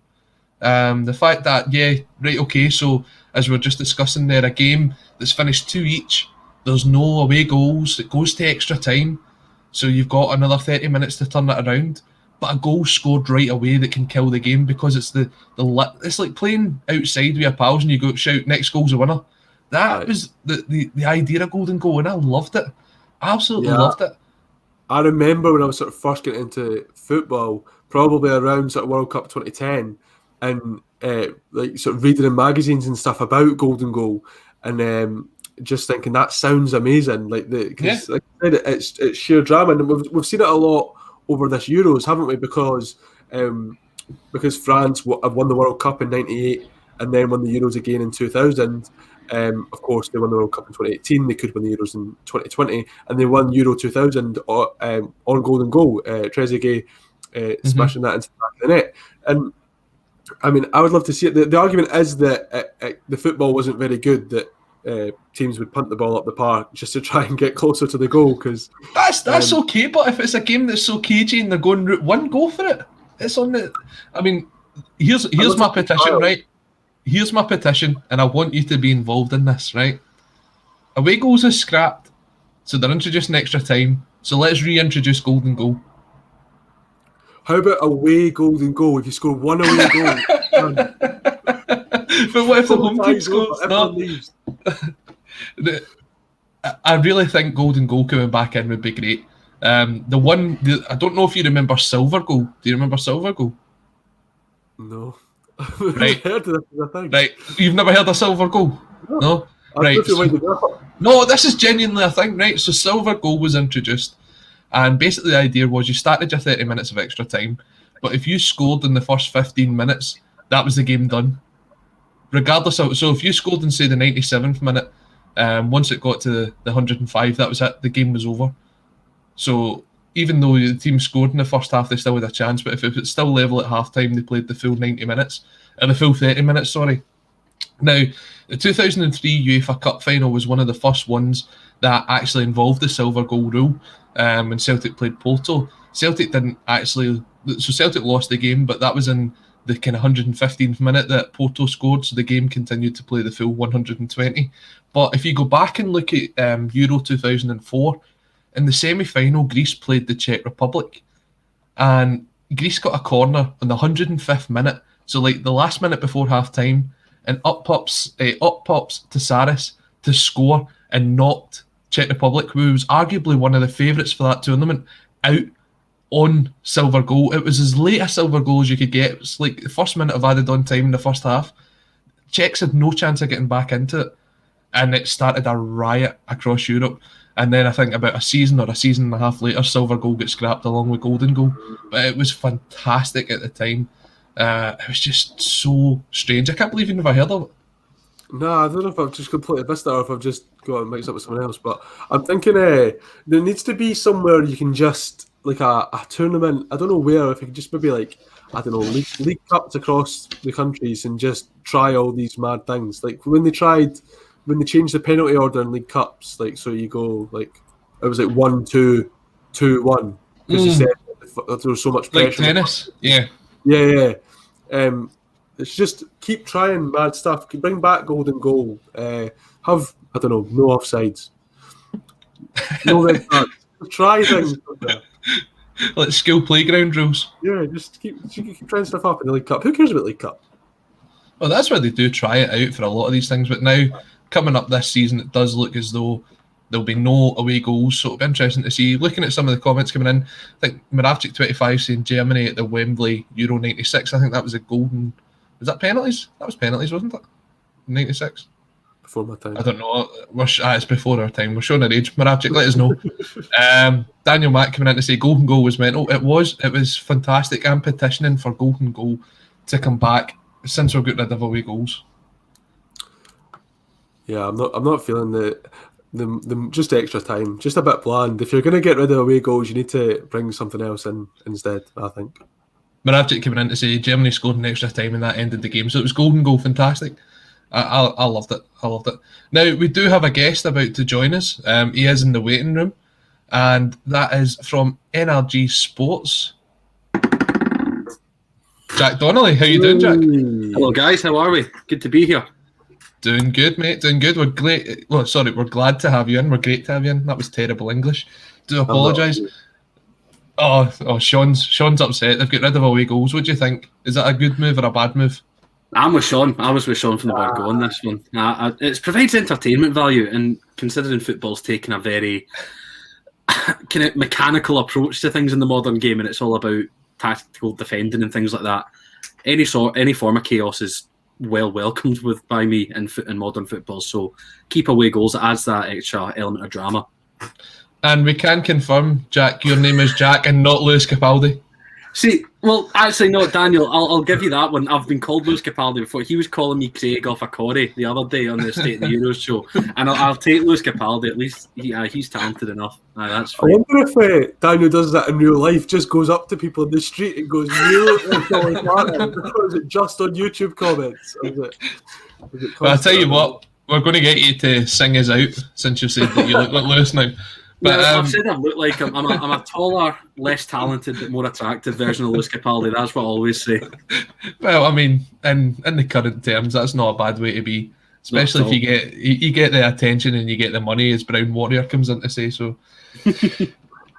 The fact that, so as we were just discussing there, a game that's finished 2 each, there's no away goals, it goes to extra time, so you've got another 30 minutes to turn it around. But a goal scored right away that can kill the game because it's it's like playing outside with your pals and you go shout, next goal's a winner. That was the idea of golden goal, and I loved it. Absolutely loved it. I remember when I was sort of first getting into football, probably around sort of World Cup 2010, and like sort of reading in magazines and stuff about golden goal, and just thinking that sounds amazing. Like like I said, it's sheer drama, and we've seen it a lot over this Euros, haven't we? Because France have won the World Cup in '98 and then won the Euros again in 2000. Of course, they won the World Cup in 2018. They could win the Euros in 2020, and they won Euro 2000 on golden goal. Trezeguet smashing that into the back of the net. And I mean, I would love to see it. The argument is that the football wasn't very good. That teams would punt the ball up the park just to try and get closer to the goal. Because that's okay. But if it's a game that's so cagey and they're going route one, go for it. It's on the. I mean, here's my petition, right? Here's my petition, and I want you to be involved in this, right? Away goals is scrapped, so they're introducing extra time. So let's reintroduce golden goal. How about away golden goal? If you score one away goal, but what if the home team scores? No. I really think golden goal coming back in would be great. I don't know if you remember silver goal. Do you remember silver goal? No. Right. Heard of this, I think. Right. You've never heard of silver goal? No? Right. No, this is genuinely a thing, right? So silver goal was introduced, and basically the idea was you started your 30 minutes of extra time, but if you scored in the first 15 minutes, that was the game done. Regardless of, so if you scored in, say, the 97th minute, once it got to the 105, that was it, the game was over. So even though the team scored in the first half, they still had a chance, but if it was still level at half-time, they played the full 90 minutes, or the full 30 minutes, sorry. Now, the 2003 UEFA Cup final was one of the first ones that actually involved the silver goal rule, when Celtic played Porto. Celtic didn't actually, so Celtic lost the game, but that was in the kind of 115th minute that Porto scored, so the game continued to play the full 120. But if you go back and look at Euro 2004, in the semi-final, Greece played the Czech Republic, and Greece got a corner in the 105th minute, so like the last minute before half-time, and up pops Tsaris to score and knocked Czech Republic, who was arguably one of the favourites for that tournament, out on silver goal. It was as late a silver goal as you could get. It was like the first minute of added on time in the first half. Czechs had no chance of getting back into it, and it started a riot across Europe. And then I think about a season or a season and a half later, silver goal gets scrapped along with golden goal. But it was fantastic at the time. It was just so strange. I can't believe you never heard of it. Nah, I don't know if I've just completely missed that or if I've just got mixed up with someone else. But I'm thinking there needs to be somewhere you can just like a tournament. I don't know where. If you could just maybe like I don't know league cups across the countries and just try all these mad things. Like when they changed the penalty order in league cups. Like so you go like it was like 1-2, 2-1 because they said there was so much pressure. Like tennis, yeah. Yeah. It's just keep trying mad stuff. Bring back golden goal. Have I don't know, no offsides, no red cards. Try things. Like school playground rules. Yeah, just keep trying stuff up in the League Cup. Who cares about League Cup? Well, that's where they do try it out for a lot of these things. But now, coming up this season, it does look as though there'll be no away goals. So it'll be interesting to see. Looking at some of the comments coming in, I think Moravchik25 saying Germany at the Wembley Euro 96. I think that was a golden... Was that penalties? That was penalties, wasn't it? 96? Before my time. I don't know. It's before our time. We're showing our age. Moravchik, let us know. Daniel Mack coming in to say golden goal was mental. It was fantastic. I'm petitioning for golden goal to come back since we've got rid of away goals. Yeah, I'm not feeling the just extra time, just a bit bland. If you're going to get rid of away goals, you need to bring something else in instead, I think. Moravchik coming in to say Germany scored in extra time and that ended the game. So it was golden goal, fantastic. I loved it. I loved it. Now, we do have a guest about to join us. He is in the waiting room, and that is from ENRG Sports. Jack Donnelly. How you doing, Jack? Hello, guys. How are we? Good to be here. Doing good, mate. Doing good. We're glad to have you in. We're great to have you in. That was terrible English. Do apologise. Oh, Sean's upset. They've got rid of away goals. What do you think? Is that a good move or a bad move? I'm with Sean. I was with Sean from the word go on this one. It provides entertainment value, and considering football's taken a very kind of mechanical approach to things in the modern game, and it's all about tactical defending and things like that. Any form of chaos is well welcomed by me in modern football. So keep away goals. It adds that extra element of drama. And we can confirm, Jack, your name is Jack and not Lewis Capaldi. See, well, actually, no, Daniel, I'll give you that one. I've been called Lewis Capaldi before. He was calling me Craig off a Corey the other day on the State of the Euros show. And I'll take Lewis Capaldi. At least he's talented enough. That's fine. I wonder if Daniel does that in real life, just goes up to people in the street and goes, "You look like Martin." Or is it just on YouTube comments? Or is it Well, I'll tell you what, we're going to get you to sing us out since you said that you look like Lewis now. But, I've said I look like him. I'm a taller, less talented, but more attractive version of Lewis Capaldi. That's what I always say. Well, I mean, in the current terms, that's not a bad way to be. Especially if you get the attention and you get the money, as Brown Warrior comes in to say so.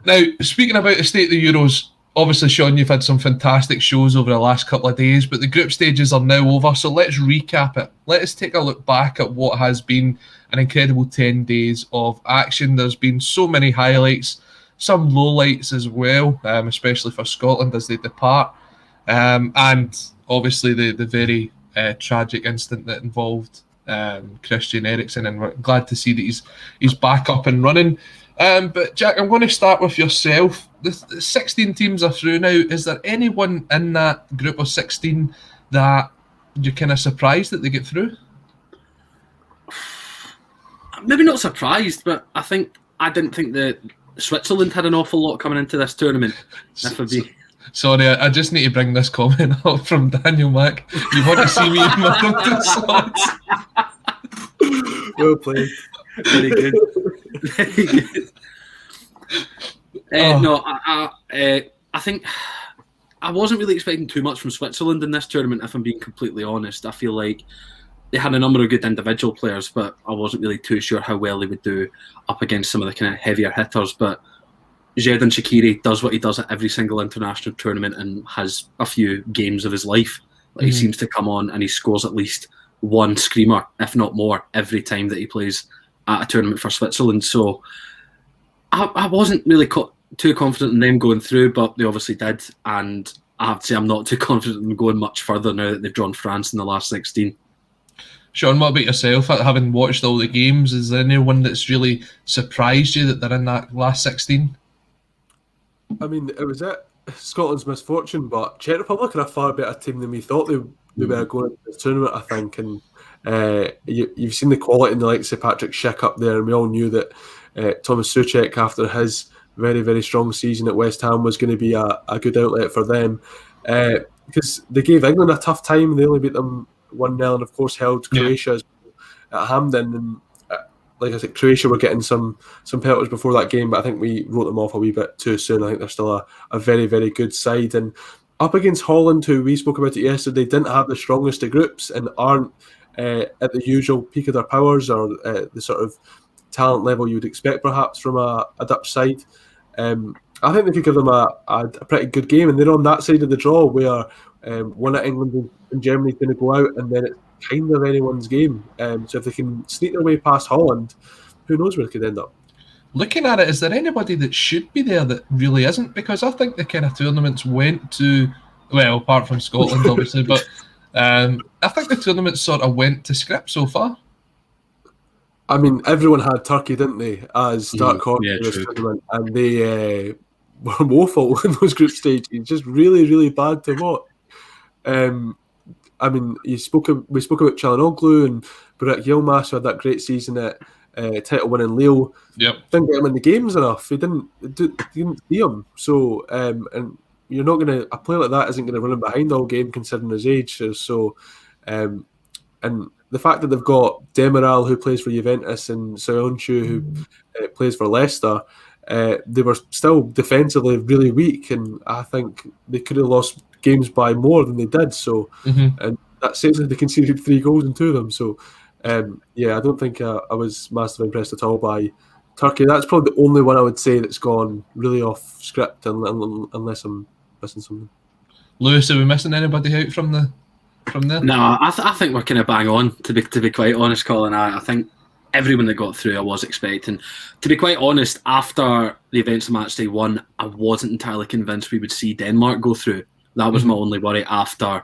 Now, speaking about the state of the Euros, obviously, Sean, you've had some fantastic shows over the last couple of days, but the group stages are now over, so let's recap it. Let us take a look back at what has been an incredible 10 days of action. There's been so many highlights, some lowlights as well, especially for Scotland as they depart, and obviously the very tragic incident that involved Christian Eriksen, and we're glad to see that he's back up and running. But Jack, I'm going to start with yourself. The 16 teams are through now. Is there anyone in that group of 16 that you're kind of surprised that they get through? Maybe not surprised, but I didn't think that Switzerland had an awful lot coming into this tournament. Sorry, I just need to bring this comment up from Daniel Mack. You want to see me in my dumping slots? Well played. Very good. Very good. No, I think I wasn't really expecting too much from Switzerland in this tournament, if I'm being completely honest. I feel like they had a number of good individual players, but I wasn't really too sure how well they would do up against some of the kind of heavier hitters. But Xherdan Shaqiri does what he does at every single international tournament and has a few games of his life. Like he seems to come on and he scores at least one screamer, if not more, every time that he plays at a tournament for Switzerland. So I wasn't really too confident in them going through, but they obviously did. And I have to say I'm not too confident in going much further now that they've drawn France in the last 16. Sean, what about yourself? Having watched all the games, is there anyone that's really surprised you that they're in that last 16? I mean, it was Scotland's misfortune, but Czech Republic are a far better team than we thought they were going into the tournament, I think. And You've seen the quality in the likes of Patrick Schick up there, and we all knew that Thomas Souček, after his very, very strong season at West Ham, was going to be a good outlet for them. Because they gave England a tough time. They only beat them 1-0, and of course held Croatia at Hampden. And like I said, Croatia were getting some pelters before that game, but I think we wrote them off a wee bit too soon. I think they're still a very, very good side. And up against Holland, who we spoke about it yesterday, didn't have the strongest of groups and aren't at the usual peak of their powers or the sort of talent level you would expect perhaps from a Dutch side. I think they could give them a pretty good game, and they're on that side of the draw where one of England and Germany is going to go out, and then it's kind of anyone's game. So if they can sneak their way past Holland, who knows where it could end up. Looking at it, is there anybody that should be there that really isn't? Because I think the kind of tournaments went to, well, apart from Scotland, obviously, but I think the tournaments sort of went to script so far. I mean, everyone had Turkey, didn't they, as dark horse in this tournament, and they were woeful in those group stages. Just really, really bad to watch. I mean, we spoke about Çalhanoğlu and Burak Yilmaz, who had that great season at title-winning Lille. Yep. Didn't get him in the games enough. He didn't see him. So, and you're not going to, a player like that isn't going to run him behind all game considering his age. So, and the fact that they've got Demiral, who plays for Juventus, and Söyüncü, who plays for Leicester, they were still defensively really weak, and I think they could have lost games by more than they did. So, and that says that they conceded 3 goals in 2 of them. So, I don't think I was massively impressed at all by Turkey. That's probably the only one I would say that's gone really off script, unless I'm missing something. Lewis, are we missing anybody out from there? No, I think we're kind of bang on, to be quite honest, Colin. I think everyone that got through I was expecting. To be quite honest, after the events of match day 1, I wasn't entirely convinced we would see Denmark go through. That was my only worry after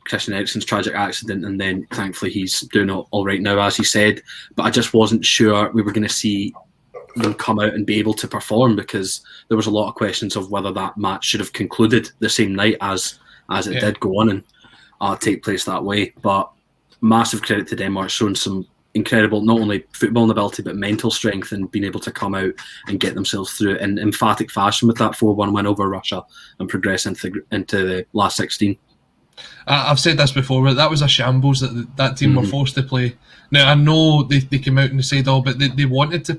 Christian Eriksen's tragic accident, and then thankfully he's doing all right now, as he said. But I just wasn't sure we were going to see them come out and be able to perform, because there was a lot of questions of whether that match should have concluded the same night as it did go on and take place that way. But massive credit to Denmark, showing some incredible, not only football ability, but mental strength, and being able to come out and get themselves through in emphatic fashion with that 4-1 win over Russia and progress into the last 16. I've said this before, but that was a shambles that team were forced to play. Now, I know they came out and they said, but they wanted to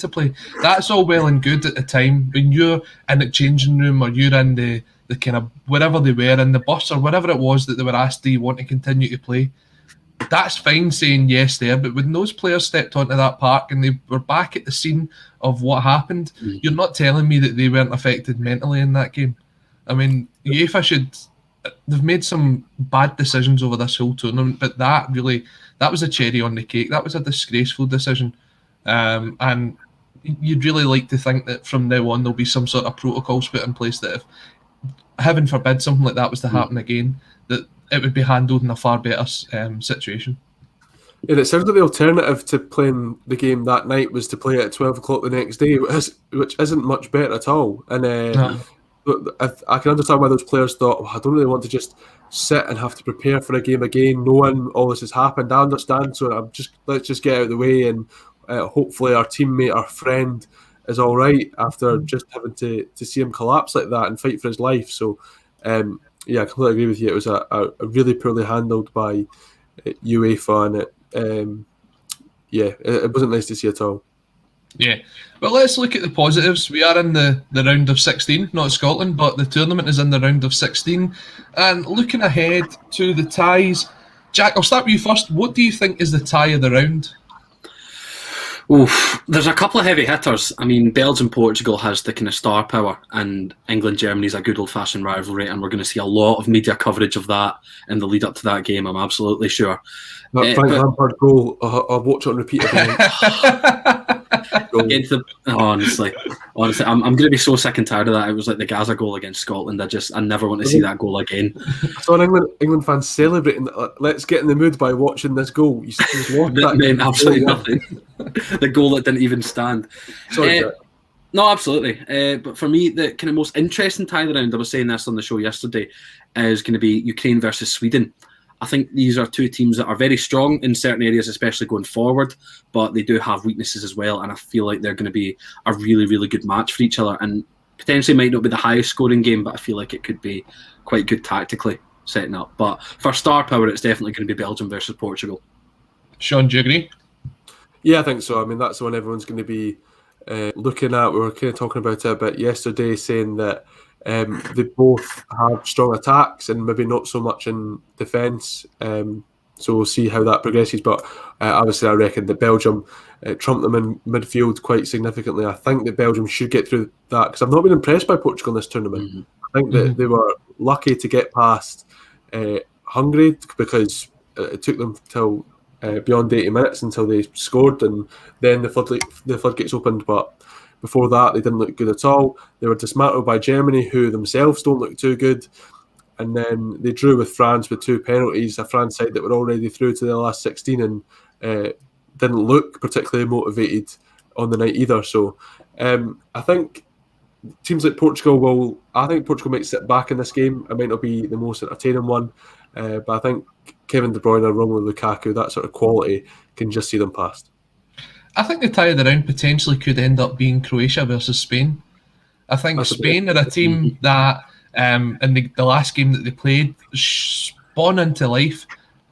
play. That's all well and good at the time. When you're in the changing room, or you're in the kind of, wherever they were, in the bus or whatever it was that they were asked, do you want to continue to play? That's fine saying yes there, but when those players stepped onto that park and they were back at the scene of what happened, you're not telling me that they weren't affected mentally in that game. I mean, UEFA they've made some bad decisions over this whole tournament, but that was a cherry on the cake. That was a disgraceful decision. And you'd really like to think that from now on there'll be some sort of protocols put in place that if, heaven forbid, something like that was to happen again, that it would be handled in a far better situation. Yeah, it sounds like the alternative to playing the game that night was to play it at 12 o'clock the next day, which isn't much better at all. And I can understand why those players thought, I don't really want to just sit and have to prepare for a game again, knowing all this has happened. I understand, so let's just get out of the way, and hopefully our teammate, our friend, is all right after just having to see him collapse like that and fight for his life. So, I completely agree with you. It was a really poorly handled by UEFA, and it wasn't nice to see at all. Yeah, well, let's look at the positives. We are in the round of 16, not Scotland, but the tournament is in the round of 16. And looking ahead to the ties, Jack, I'll start with you first. What do you think is the tie of the round? Oof, there's a couple of heavy hitters. I mean, Belgium-Portugal has the kind of star power, and England-Germany's a good old-fashioned rivalry, and we're going to see a lot of media coverage of that in the lead-up to that game, I'm absolutely sure. That Frank Lampard goal, I'll watch it on repeat again. Honestly, I'm going to be so sick and tired of that. It was like the Gaza goal against Scotland. I never want to see that goal again. I saw an England fans celebrating. Let's get in the mood by watching this goal. You just watch that meant absolutely nothing. The goal that didn't even stand. Sorry, no, absolutely. But for me, the kind of most interesting tie of the round, I was saying this on the show yesterday, is going to be Ukraine versus Sweden. I think these are two teams that are very strong in certain areas, especially going forward, but they do have weaknesses as well, and I feel like they're going to be a really, really good match for each other, and potentially might not be the highest scoring game, but I feel like it could be quite good tactically setting up. But for star power, it's definitely going to be Belgium versus Portugal. Seán, do you agree? Yeah, I think so. I mean, that's the one everyone's going to be looking at. We were kind of talking about it a bit yesterday, saying that they both have strong attacks and maybe not so much in defence. So we'll see how that progresses. But obviously, I reckon that Belgium trumped them in midfield quite significantly. I think that Belgium should get through that, because I've not been impressed by Portugal in this tournament. Mm-hmm. I think that they were lucky to get past Hungary, because it took them till beyond 80 minutes until they scored, and then the floodgates opened. But before that, they didn't look good at all. They were dismantled by Germany, who themselves don't look too good. And then they drew with France with 2 penalties, a France side that were already through to the last 16 and didn't look particularly motivated on the night either. So I think teams like Portugal I think Portugal might sit back in this game. It might not be the most entertaining one, but I think Kevin De Bruyne, Romelu Lukaku, that sort of quality, can just see them past. I think the tie of the round potentially could end up being Croatia versus Spain. I think Spain are a team that, in the last game that they played, spun into life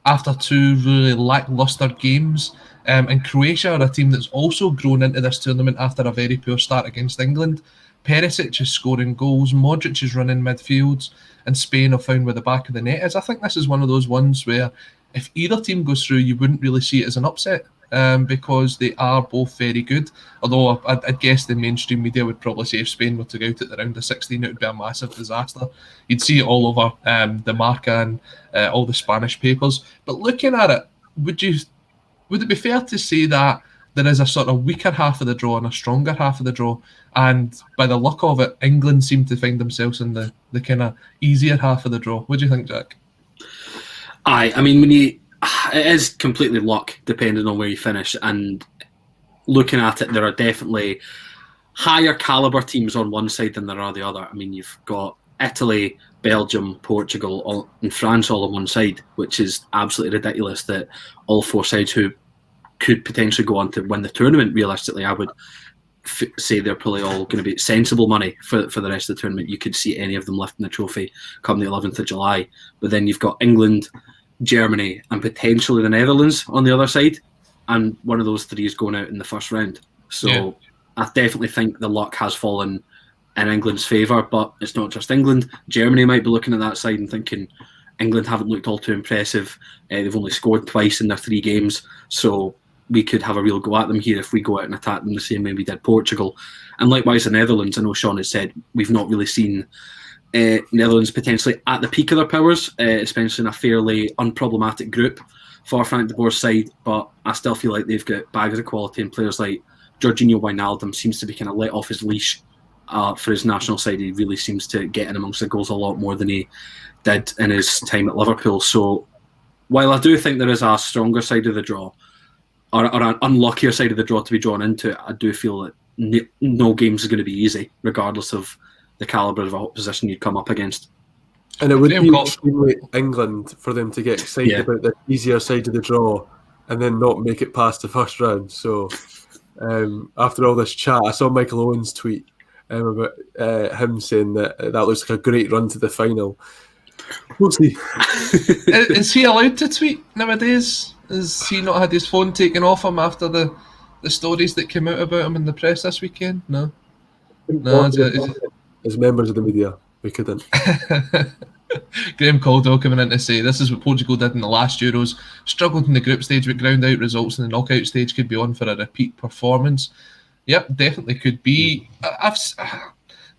after 2 really lacklustre games. And Croatia are a team that's also grown into this tournament after a very poor start against England. Perisic is scoring goals, Modric is running midfields, and Spain have found where the back of the net is. I think this is one of those ones where if either team goes through, you wouldn't really see it as an upset, because they are both very good. Although I'd guess the mainstream media would probably say if Spain were to go out at the round of 16, it would be a massive disaster. You'd see it all over the Marca and all the Spanish papers. But looking at it, would it be fair to say that there is a sort of weaker half of the draw and a stronger half of the draw, and by the luck of it, England seem to find themselves in the kind of easier half of the draw? What do you think, Jack? I mean, it is completely luck depending on where you finish, and looking at it, there are definitely higher caliber teams on one side than there are the other. I mean, you've got Italy, Belgium, Portugal, and France all on one side, which is absolutely ridiculous that all 4 sides who could potentially go on to win the tournament, realistically, I would say they're probably all going to be sensible money for the rest of the tournament. You could see any of them lifting the trophy come the 11th of July. But then you've got England, Germany, and potentially the Netherlands on the other side, and one of those 3 is going out in the first round. So yeah. I definitely think the luck has fallen in England's favour, but it's not just England. Germany might be looking at that side and thinking England haven't looked all too impressive. They've only scored twice in their 3 games, so we could have a real go at them here if we go out and attack them the same way we did Portugal. And likewise the Netherlands, I know Seán has said we've not really seen Netherlands potentially at the peak of their powers, especially in a fairly unproblematic group for Frank de Boer's side, but I still feel like they've got bags of quality, and players like Jorginho Wijnaldum seems to be kind of let off his leash for his national side. He really seems to get in amongst the goals a lot more than he did in his time at Liverpool. So while I do think there is a stronger side of the draw, or an unluckier side of the draw to be drawn into, I do feel that no games are going to be easy, regardless of the calibre of opposition you'd come up against. And it would be extremely England for them to get excited about the easier side of the draw and then not make it past the first round. So after all this chat, I saw Michael Owen's tweet about him saying that looks like a great run to the final. We'll see. Is he allowed to tweet nowadays? Has he not had his phone taken off him after the stories that came out about him in the press this weekend? No. As members of the media, we couldn't. Graham Caldwell coming in to say this is what Portugal did in the last Euros. Struggled in the group stage but ground out results in the knockout stage. Could be on for a repeat performance. Yep, definitely could be.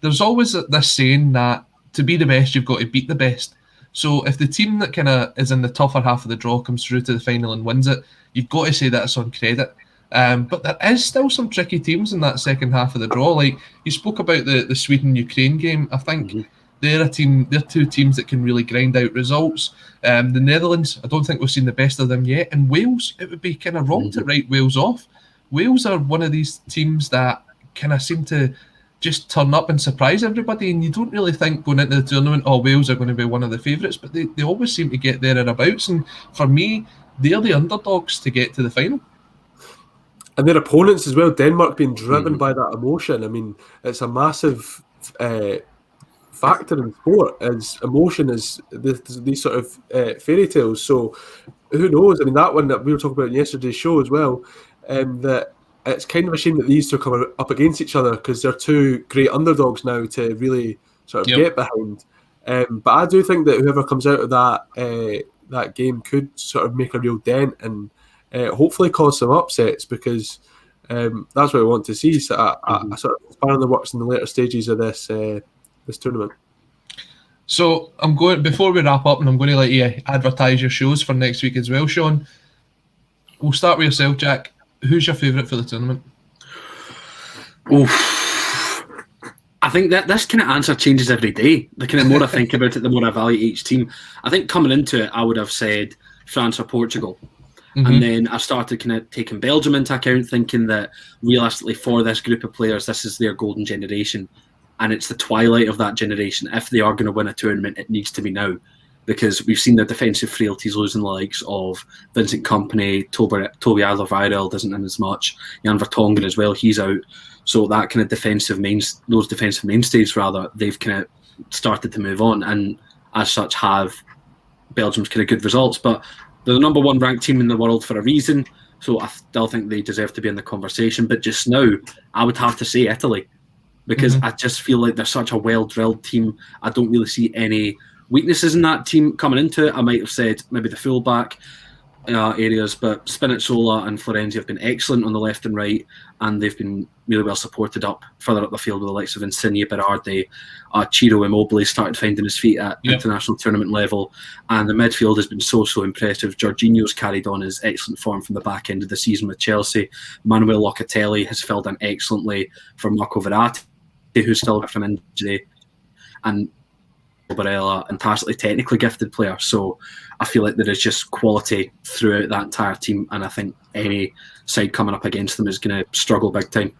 There's always this saying that to be the best, you've got to beat the best. So if the team that kind of is in the tougher half of the draw comes through to the final and wins it, you've got to say that it's on credit. But there is still some tricky teams in that second half of the draw. Like you spoke about the Sweden-Ukraine game. I think they're two teams that can really grind out results. The Netherlands, I don't think we've seen the best of them yet. And Wales, it would be kind of wrong to write Wales off. Wales are one of these teams that kind of seem to just turn up and surprise everybody, and you don't really think going into the tournament, oh, Wales are going to be one of the favourites, but they always seem to get there and abouts, and for me, they're the underdogs to get to the final. And their opponents as well, Denmark, being driven by that emotion. I mean, it's a massive factor in sport, as emotion is these sort of fairy tales. So who knows? I mean, that one that we were talking about in yesterday's show as well, that it's kind of a shame that these two come up against each other, because they're two great underdogs now to really sort of get behind. But I do think that whoever comes out of that game could sort of make a real dent and hopefully cause some upsets, because that's what we want to see. So a sort of spanner in the works in the later stages of this tournament. So I'm going, before we wrap up, and I'm going to let you advertise your shows for next week as well, Seán. We'll start with yourself, Jack. Who's your favourite for the tournament? I think that this kind of answer changes every day. The kind of more I think about it, the more I value each team. I think coming into it, I would have said France or Portugal. And then I started kind of taking Belgium into account, thinking that realistically for this group of players, this is their golden generation. And it's the twilight of that generation. If they are going to win a tournament, it needs to be now. Because we've seen their defensive frailties losing the likes of Vincent Kompany, Toby Alderweireld isn't in as much, Jan Vertonghen as well, he's out. So that kind of those defensive mainstays rather, they've kind of started to move on, and as such have Belgium's kind of good results. But they're the number one ranked team in the world for a reason, so I still think they deserve to be in the conversation. But just now, I would have to say Italy, because I just feel like they're such a well-drilled team. I don't really see any weaknesses in that team coming into it. I might have said maybe the fullback areas, but Spinazzola and Florenzi have been excellent on the left and right, and they've been really well supported further up the field with the likes of Insigne, Berardi, Ciro Immobile started finding his feet at international tournament level, and the midfield has been so impressive. Jorginho's carried on his excellent form from the back end of the season with Chelsea. Manuel Locatelli has filled in excellently for Marco Verratti, who's still from injury, and Barella, and tacitly technically gifted player. So I feel like there is just quality throughout that entire team, and I think any side coming up against them is going to struggle big time.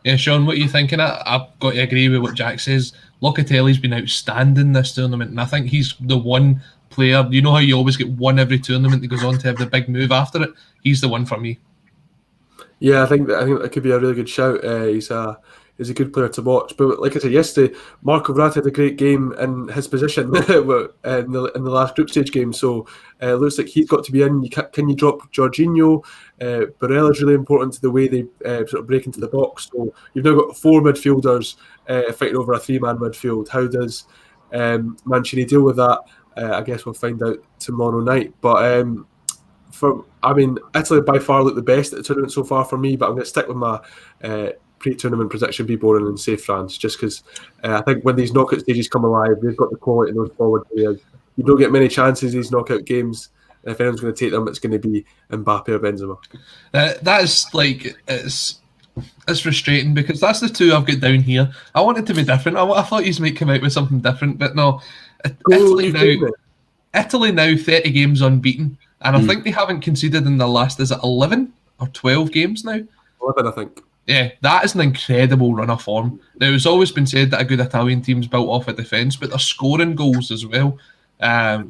Yeah, Seán, what are you thinking? I've got to agree with what Jack says. Locatelli's been outstanding this tournament, and I think he's the one player, you know how you always get one every tournament that goes on to have the big move after it? He's the one for me. Yeah, I think that could be a really good shout. He's a good player to watch. But like I said yesterday, Marco Verratti had a great game in his position in the last group stage game. So it looks like he's got to be in. Can you drop Jorginho? Barella's really important to the way they sort of break into the box. So you've now got four midfielders fighting over a three-man midfield. How does Mancini deal with that? I guess we'll find out tomorrow night. But Italy by far look the best at the tournament so far for me. But I'm going to stick with my pre-tournament prediction, be boring and say France, just because I think when these knockout stages come alive, they've got the quality in those forward areas. You don't get many chances these knockout games. If anyone's going to take them, it's going to be Mbappe or Benzema. That is like it's frustrating, because that's the two I've got down here. I want it to be different. I thought you might come out with something different, but no. Italy now 30 games unbeaten, and I think they haven't conceded in the last, is it 11 or 12 games now? 11, I think. Yeah, that is an incredible run of form. Now, it's always been said that a good Italian team's built off a defence, but they're scoring goals as well.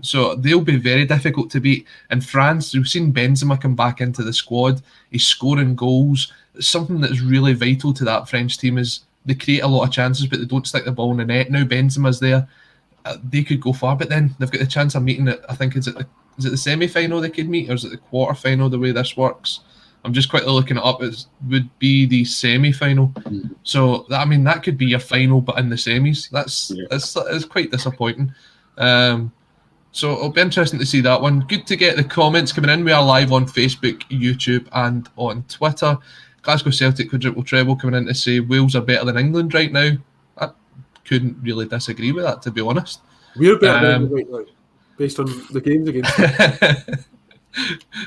So they'll be very difficult to beat. In France, we've seen Benzema come back into the squad. He's scoring goals. Something that's really vital to that French team is they create a lot of chances, but they don't stick the ball in the net. Now Benzema's there. They could go far, but then they've got the chance of meeting it. I think, is it the semi-final they could meet, or is it the quarter-final, the way this works? I'm just quickly looking it up. It would be the semi-final. So, that could be your final, but in the semis. That's quite disappointing. So it'll be interesting to see that one. Good to get the comments coming in. We are live on Facebook, YouTube, and on Twitter. Glasgow Celtic quadruple treble coming in to say Wales are better than England right now. I couldn't really disagree with that, to be honest. We're better than England right now, based on the games against them.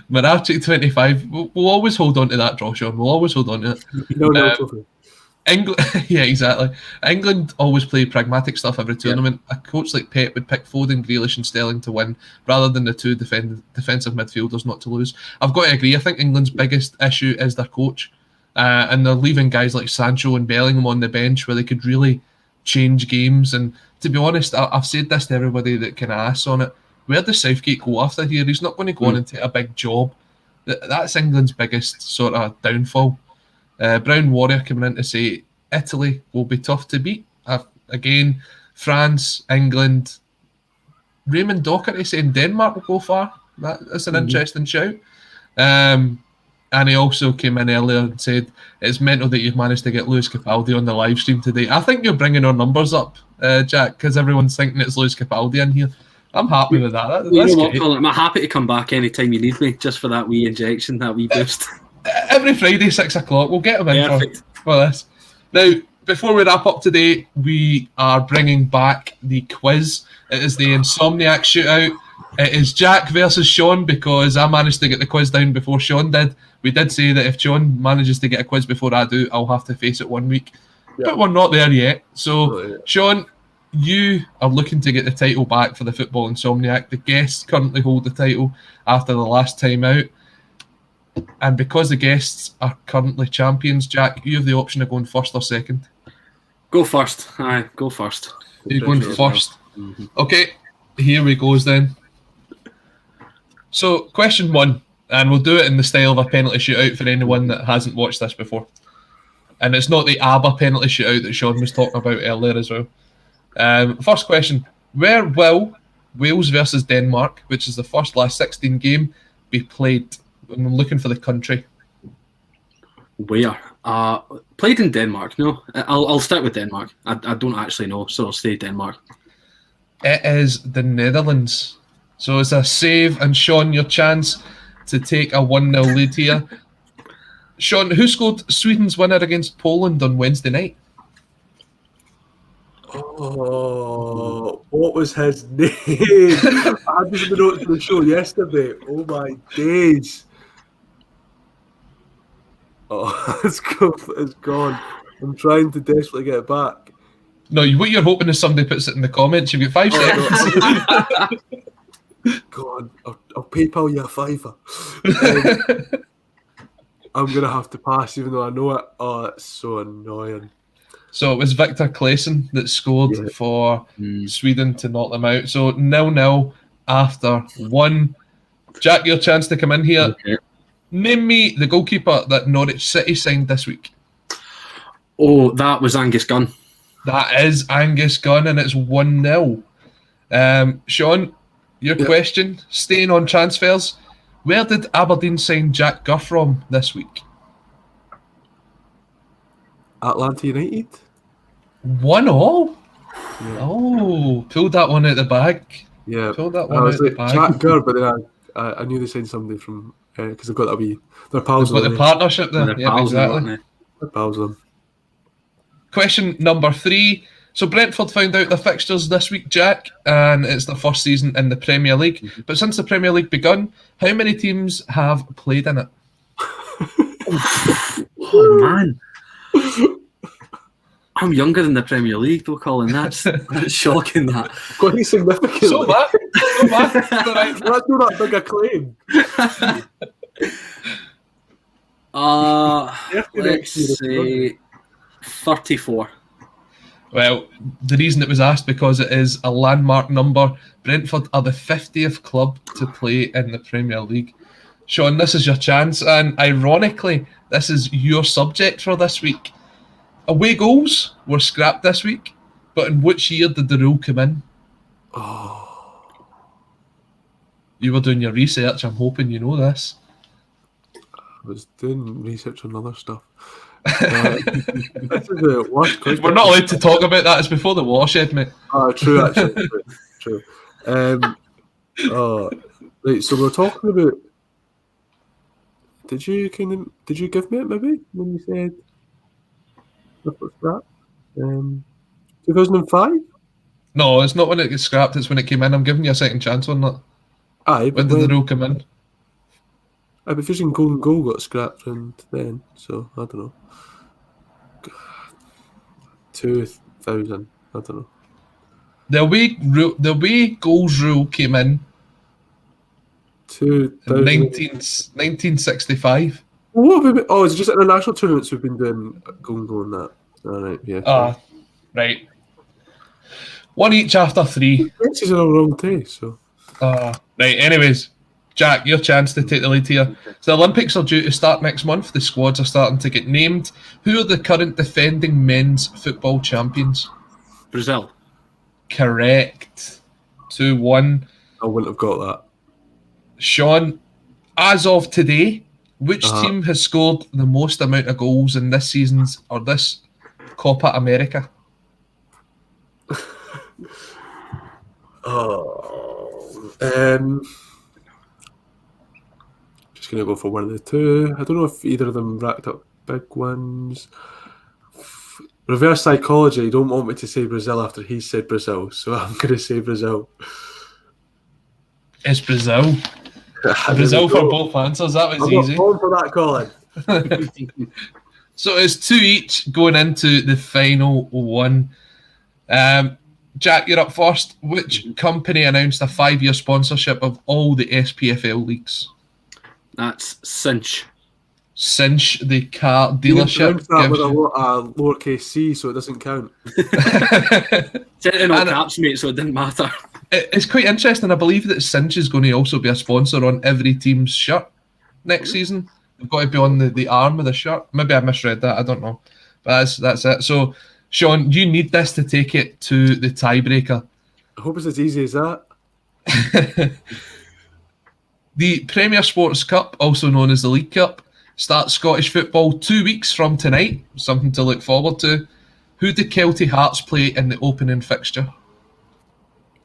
Marachik 25. We'll always hold on to that draw, Seán. We'll always hold on to it. No. England, yeah, exactly. England always play pragmatic stuff every tournament. A coach like Pep would pick Foden, Grealish, and Sterling to win, rather than the two defensive midfielders not to lose. I've got to agree. I think England's biggest issue is their coach. and they're leaving guys like Sancho and Bellingham on the bench where they could really change games. And to be honest, I've said this to everybody that can ask on it. Where does Southgate go after here? He's not going to go on and take a big job. That's England's biggest sort of downfall. Brown Warrior coming in to say Italy will be tough to beat. Again, France, England. Raymond Docherty saying Denmark will go far. That's an interesting shout. And he also came in earlier and said it's mental that you've managed to get Lewis Capaldi on the live stream today. I think you're bringing our numbers up, Jack, because everyone's thinking it's Lewis Capaldi in here. I'm happy with that. That's you know what, great. Colin? I'm happy to come back anytime you need me, just for that wee injection, that wee boost. Every Friday, 6 o'clock, we'll get him in Perfect. for this. Now, before we wrap up today, we are bringing back the quiz. It is the Insomniac Shootout. It is Jack versus Seán, because I managed to get the quiz down before Seán did. We did say that if Seán manages to get a quiz before I do, I'll have to face it 1 week. Yeah. But we're not there yet. So, Seán, you are looking to get the title back for the Football Insomniac. The guests currently hold the title after the last time out. And because the guests are currently champions, Jack, you have the option of going first or second. Go first. Aye, go first. You're going first. Mm-hmm. Okay, here we goes then. So, question 1, and we'll do it in the style of a penalty shootout for anyone that hasn't watched this before. And it's not the ABBA penalty shootout that Seán was talking about earlier as well. First question, where will Wales versus Denmark, which is the first last 16 game, be played? I'm looking for the country. Where? Played in Denmark, no? I'll start with Denmark. I don't actually know, so I'll say Denmark. It is the Netherlands. So it's a save, and Seán, your chance to take a 1-0 lead here. Seán, who scored Sweden's winner against Poland on Wednesday night? Oh, what was his name? I had this in the notes for the show yesterday. Oh my days. Oh, it's gone. I'm trying to desperately get it back. No, what you're hoping is somebody puts it in the comments. You've got 5 seconds. Go on, I'll PayPal you a £5. I'm going to have to pass even though I know it. Oh, it's so annoying. So it was Victor Claesson that scored for Sweden to knock them out. So 0-0 after 1. Jack, your chance to come in here. Okay. Name me the goalkeeper that Norwich City signed this week. Oh, that was Angus Gunn. That is Angus Gunn, and it's 1-0. Seán, your question, staying on transfers. Where did Aberdeen sign Jack Guff from this week? Atlanta United. 1-0? Yeah. Oh, pulled that one out the bag. Yeah, pulled that one out the bag. Jack Gur, but then I knew they signed somebody from because they've got that wee. They're pals. They've got the partnership there. Yeah, exactly. They're pals of them. Question number 3. So Brentford found out their fixtures this week, Jack, and it's their first season in the Premier League. Mm-hmm. But since the Premier League begun, how many teams have played in it? Oh man, I'm younger than the Premier League, though, Colin. That's shocking. That quite significant. So bad. That's not that big a claim. Let's say 34. Well, the reason it was asked because it is a landmark number. Brentford are the 50th club to play in the Premier League. Seán, this is your chance, and ironically, this is your subject for this week. Away goals were scrapped this week, but in which year did the rule come in? Oh. You were doing your research, I'm hoping you know this. I was doing research on other stuff. This is the worst question. We're not allowed to talk about that. It's before the watershed, mate. True, actually. True. Right, so we're talking about. Did you give me it maybe when you said what's that? 2005? No, it's not when it gets scrapped. It's when it came in. I'm giving you a second chance on that. Aye, when did the rule come in? I've been fishing Golden Goal got scrapped and then, so I don't know. 2000, I don't know. The away goals rule came in 1965. What have we been, oh, is it just international tournaments we've been doing? Going that. All right, yeah. Right. One each after 3. This is on the wrong day, so. Right, anyways, Jack, your chance to take the lead here. So the Olympics are due to start next month. The squads are starting to get named. Who are the current defending men's football champions? Brazil. Correct. 2-1. I wouldn't have got that. Seán, as of today, which team has scored the most amount of goals in this season's or this Copa America? Just gonna go for one of the two. I don't know if either of them racked up big ones. Reverse psychology. You don't want me to say Brazil after he said Brazil, so I'm gonna say Brazil. It's Brazil. Brazil for both answers. That was easy. I'm going for that, Colin. So it's 2 each going into the final one. Jack, you're up first. Which company announced a 5-year sponsorship of all the SPFL leagues? That's Cinch. Cinch, the car dealership. That with a lowercase c, so it doesn't count. Said it in all caps, mate, so it didn't matter. It's quite interesting. I believe that Cinch is going to also be a sponsor on every team's shirt next season. They've got to be on the arm of the shirt. Maybe I misread that. I don't know. But that's it. So, Seán, you need this to take it to the tiebreaker. I hope it's as easy as that. The Premier Sports Cup, also known as the League Cup, starts Scottish football 2 weeks from tonight. Something to look forward to. Who do Kelty Hearts play in the opening fixture?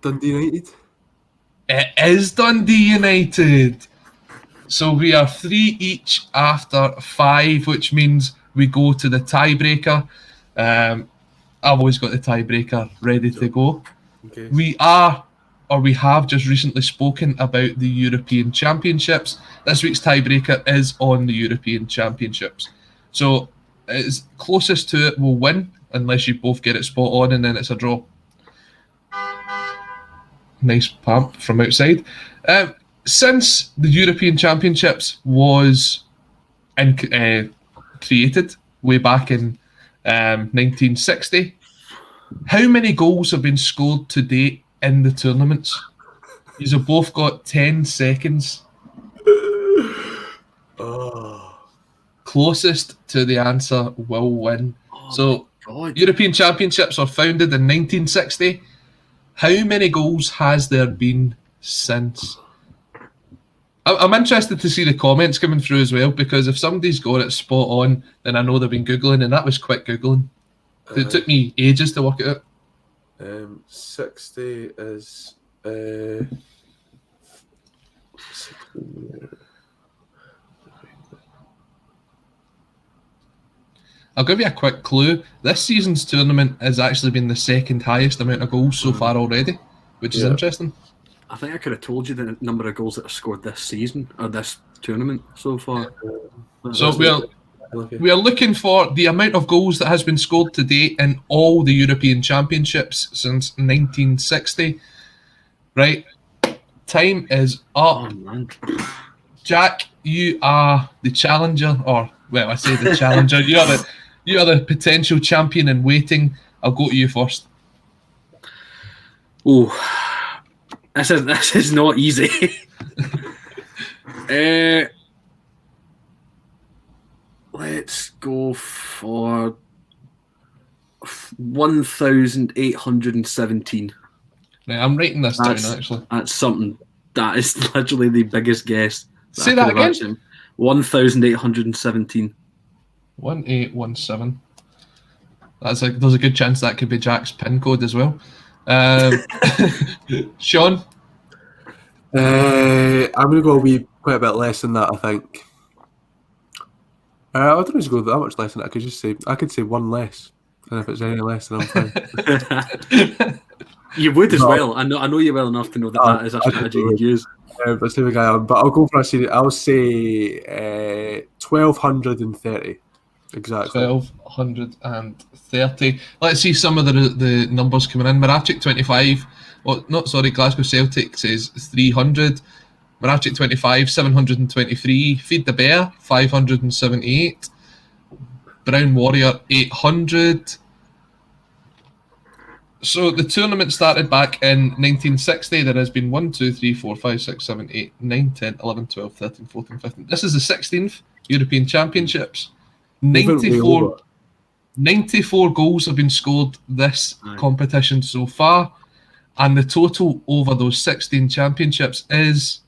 Dundee United. It is Dundee United. So we are 3 each after 5, which means we go to the tiebreaker. I've always got the tiebreaker ready to go. Okay. We have just recently spoken about the European Championships. This week's tiebreaker is on the European Championships. So it's closest to it will win, unless you both get it spot on, and then it's a draw. Nice pump from outside. Since the European Championships was created way back in 1960, how many goals have been scored to date in the tournaments? You've both got 10 seconds. Closest to the answer will win. European Championships were founded in 1960. How many goals has there been since? I'm interested to see the comments coming through as well, because if somebody's got it spot on, then I know they've been Googling, and that was quick Googling. It took me ages to work it out. 60 is... I'll give you a quick clue. This season's tournament has actually been the second highest amount of goals so far already, which is interesting. I think I could have told you the number of goals that are scored this season, or this tournament so far. So we are looking for the amount of goals that has been scored to date in all the European Championships since 1960. Right, time is up. Oh, man. Jack, you are the challenger, or well, I say the challenger. You are the potential champion in waiting. I'll go to you first. Oh, this is not easy. Let's go for 1,817. Right, I'm writing this down actually. That's something. That is literally the biggest guess. Say that again. 1,817. 1817. There's a good chance that could be Jack's PIN code as well. Seán? I'm going to go quite a bit less than that, I think. I don't need to go that much less than that. I could say one less. And if it's any less, then I'm fine. You would as well. I know you well enough to know that is a strategy you'd use. That's the guy I am. But I'll go for a series. I'll say 1,230. Exactly. 1,230. Let's see some of the numbers coming in. Marachik 25. Glasgow Celtic says 300. Marachik 25, 723. Feed the Bear, 578. Brown Warrior, 800. So the tournament started back in 1960. There has been 1, 2, 3, 4, 5, 6, 7, 8, 9, 10, 11, 12, 13, 14, 15. This is the 16th European Championships. 94 goals have been scored this competition so far. And the total over those 16 championships is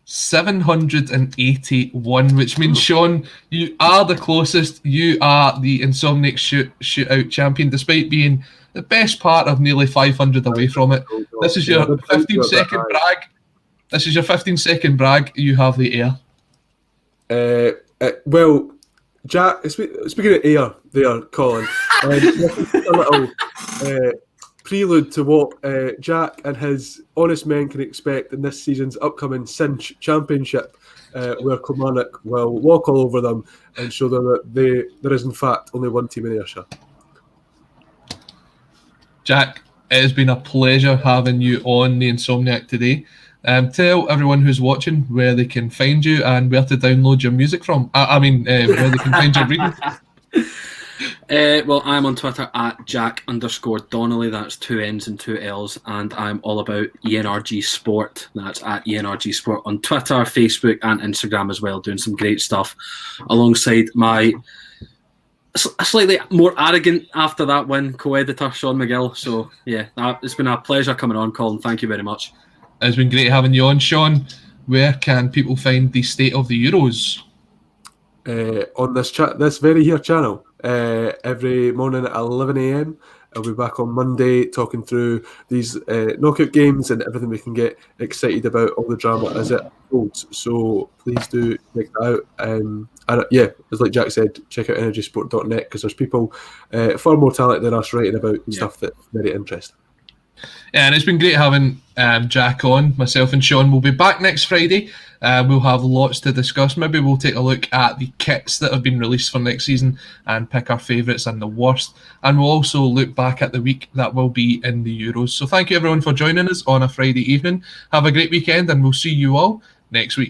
781, which means, Seán, you are the closest. You are the Insomniac Shootout champion, despite being the best part of nearly 500 away from it. This is your 15-second brag. This is your 15-second brag. You have the air. Well, Jack, speaking of air there, Colin, a little prelude to what Jack and his honest men can expect in this season's upcoming Cinch Championship, where Kilmarnock will walk all over them and show them that there is in fact only one team in Ayrshire. Jack, it has been a pleasure having you on the Insomniac today. Tell everyone who's watching where they can find you and where to download your music from. Where they can find your reading. Well, I'm on Twitter at Jack_Donnelly. That's 2 N's and 2 L's, and I'm all about ENRG Sport. That's at ENRG Sport on Twitter, Facebook, and Instagram as well, doing some great stuff alongside my slightly more arrogant after that win co-editor Seán McGill. So yeah, it's been a pleasure coming on, Colin. Thank you very much. It's been great having you on, Seán. Where can people find the State of the Euros? On this very here channel, every morning at 11 a.m. I'll be back on Monday talking through these knockout games and everything we can get excited about, all the drama as it unfolds. So please do check that out. And yeah, as like Jack said, check out energysport.net because there's people far more talented than us writing about stuff that's very interesting. Yeah, and it's been great having Jack on. Myself and Seán will be back next Friday. We'll have lots to discuss. Maybe we'll take a look at the kits that have been released for next season and pick our favourites and the worst. And we'll also look back at the week that will be in the Euros. So thank you everyone for joining us on a Friday evening. Have a great weekend and we'll see you all next week.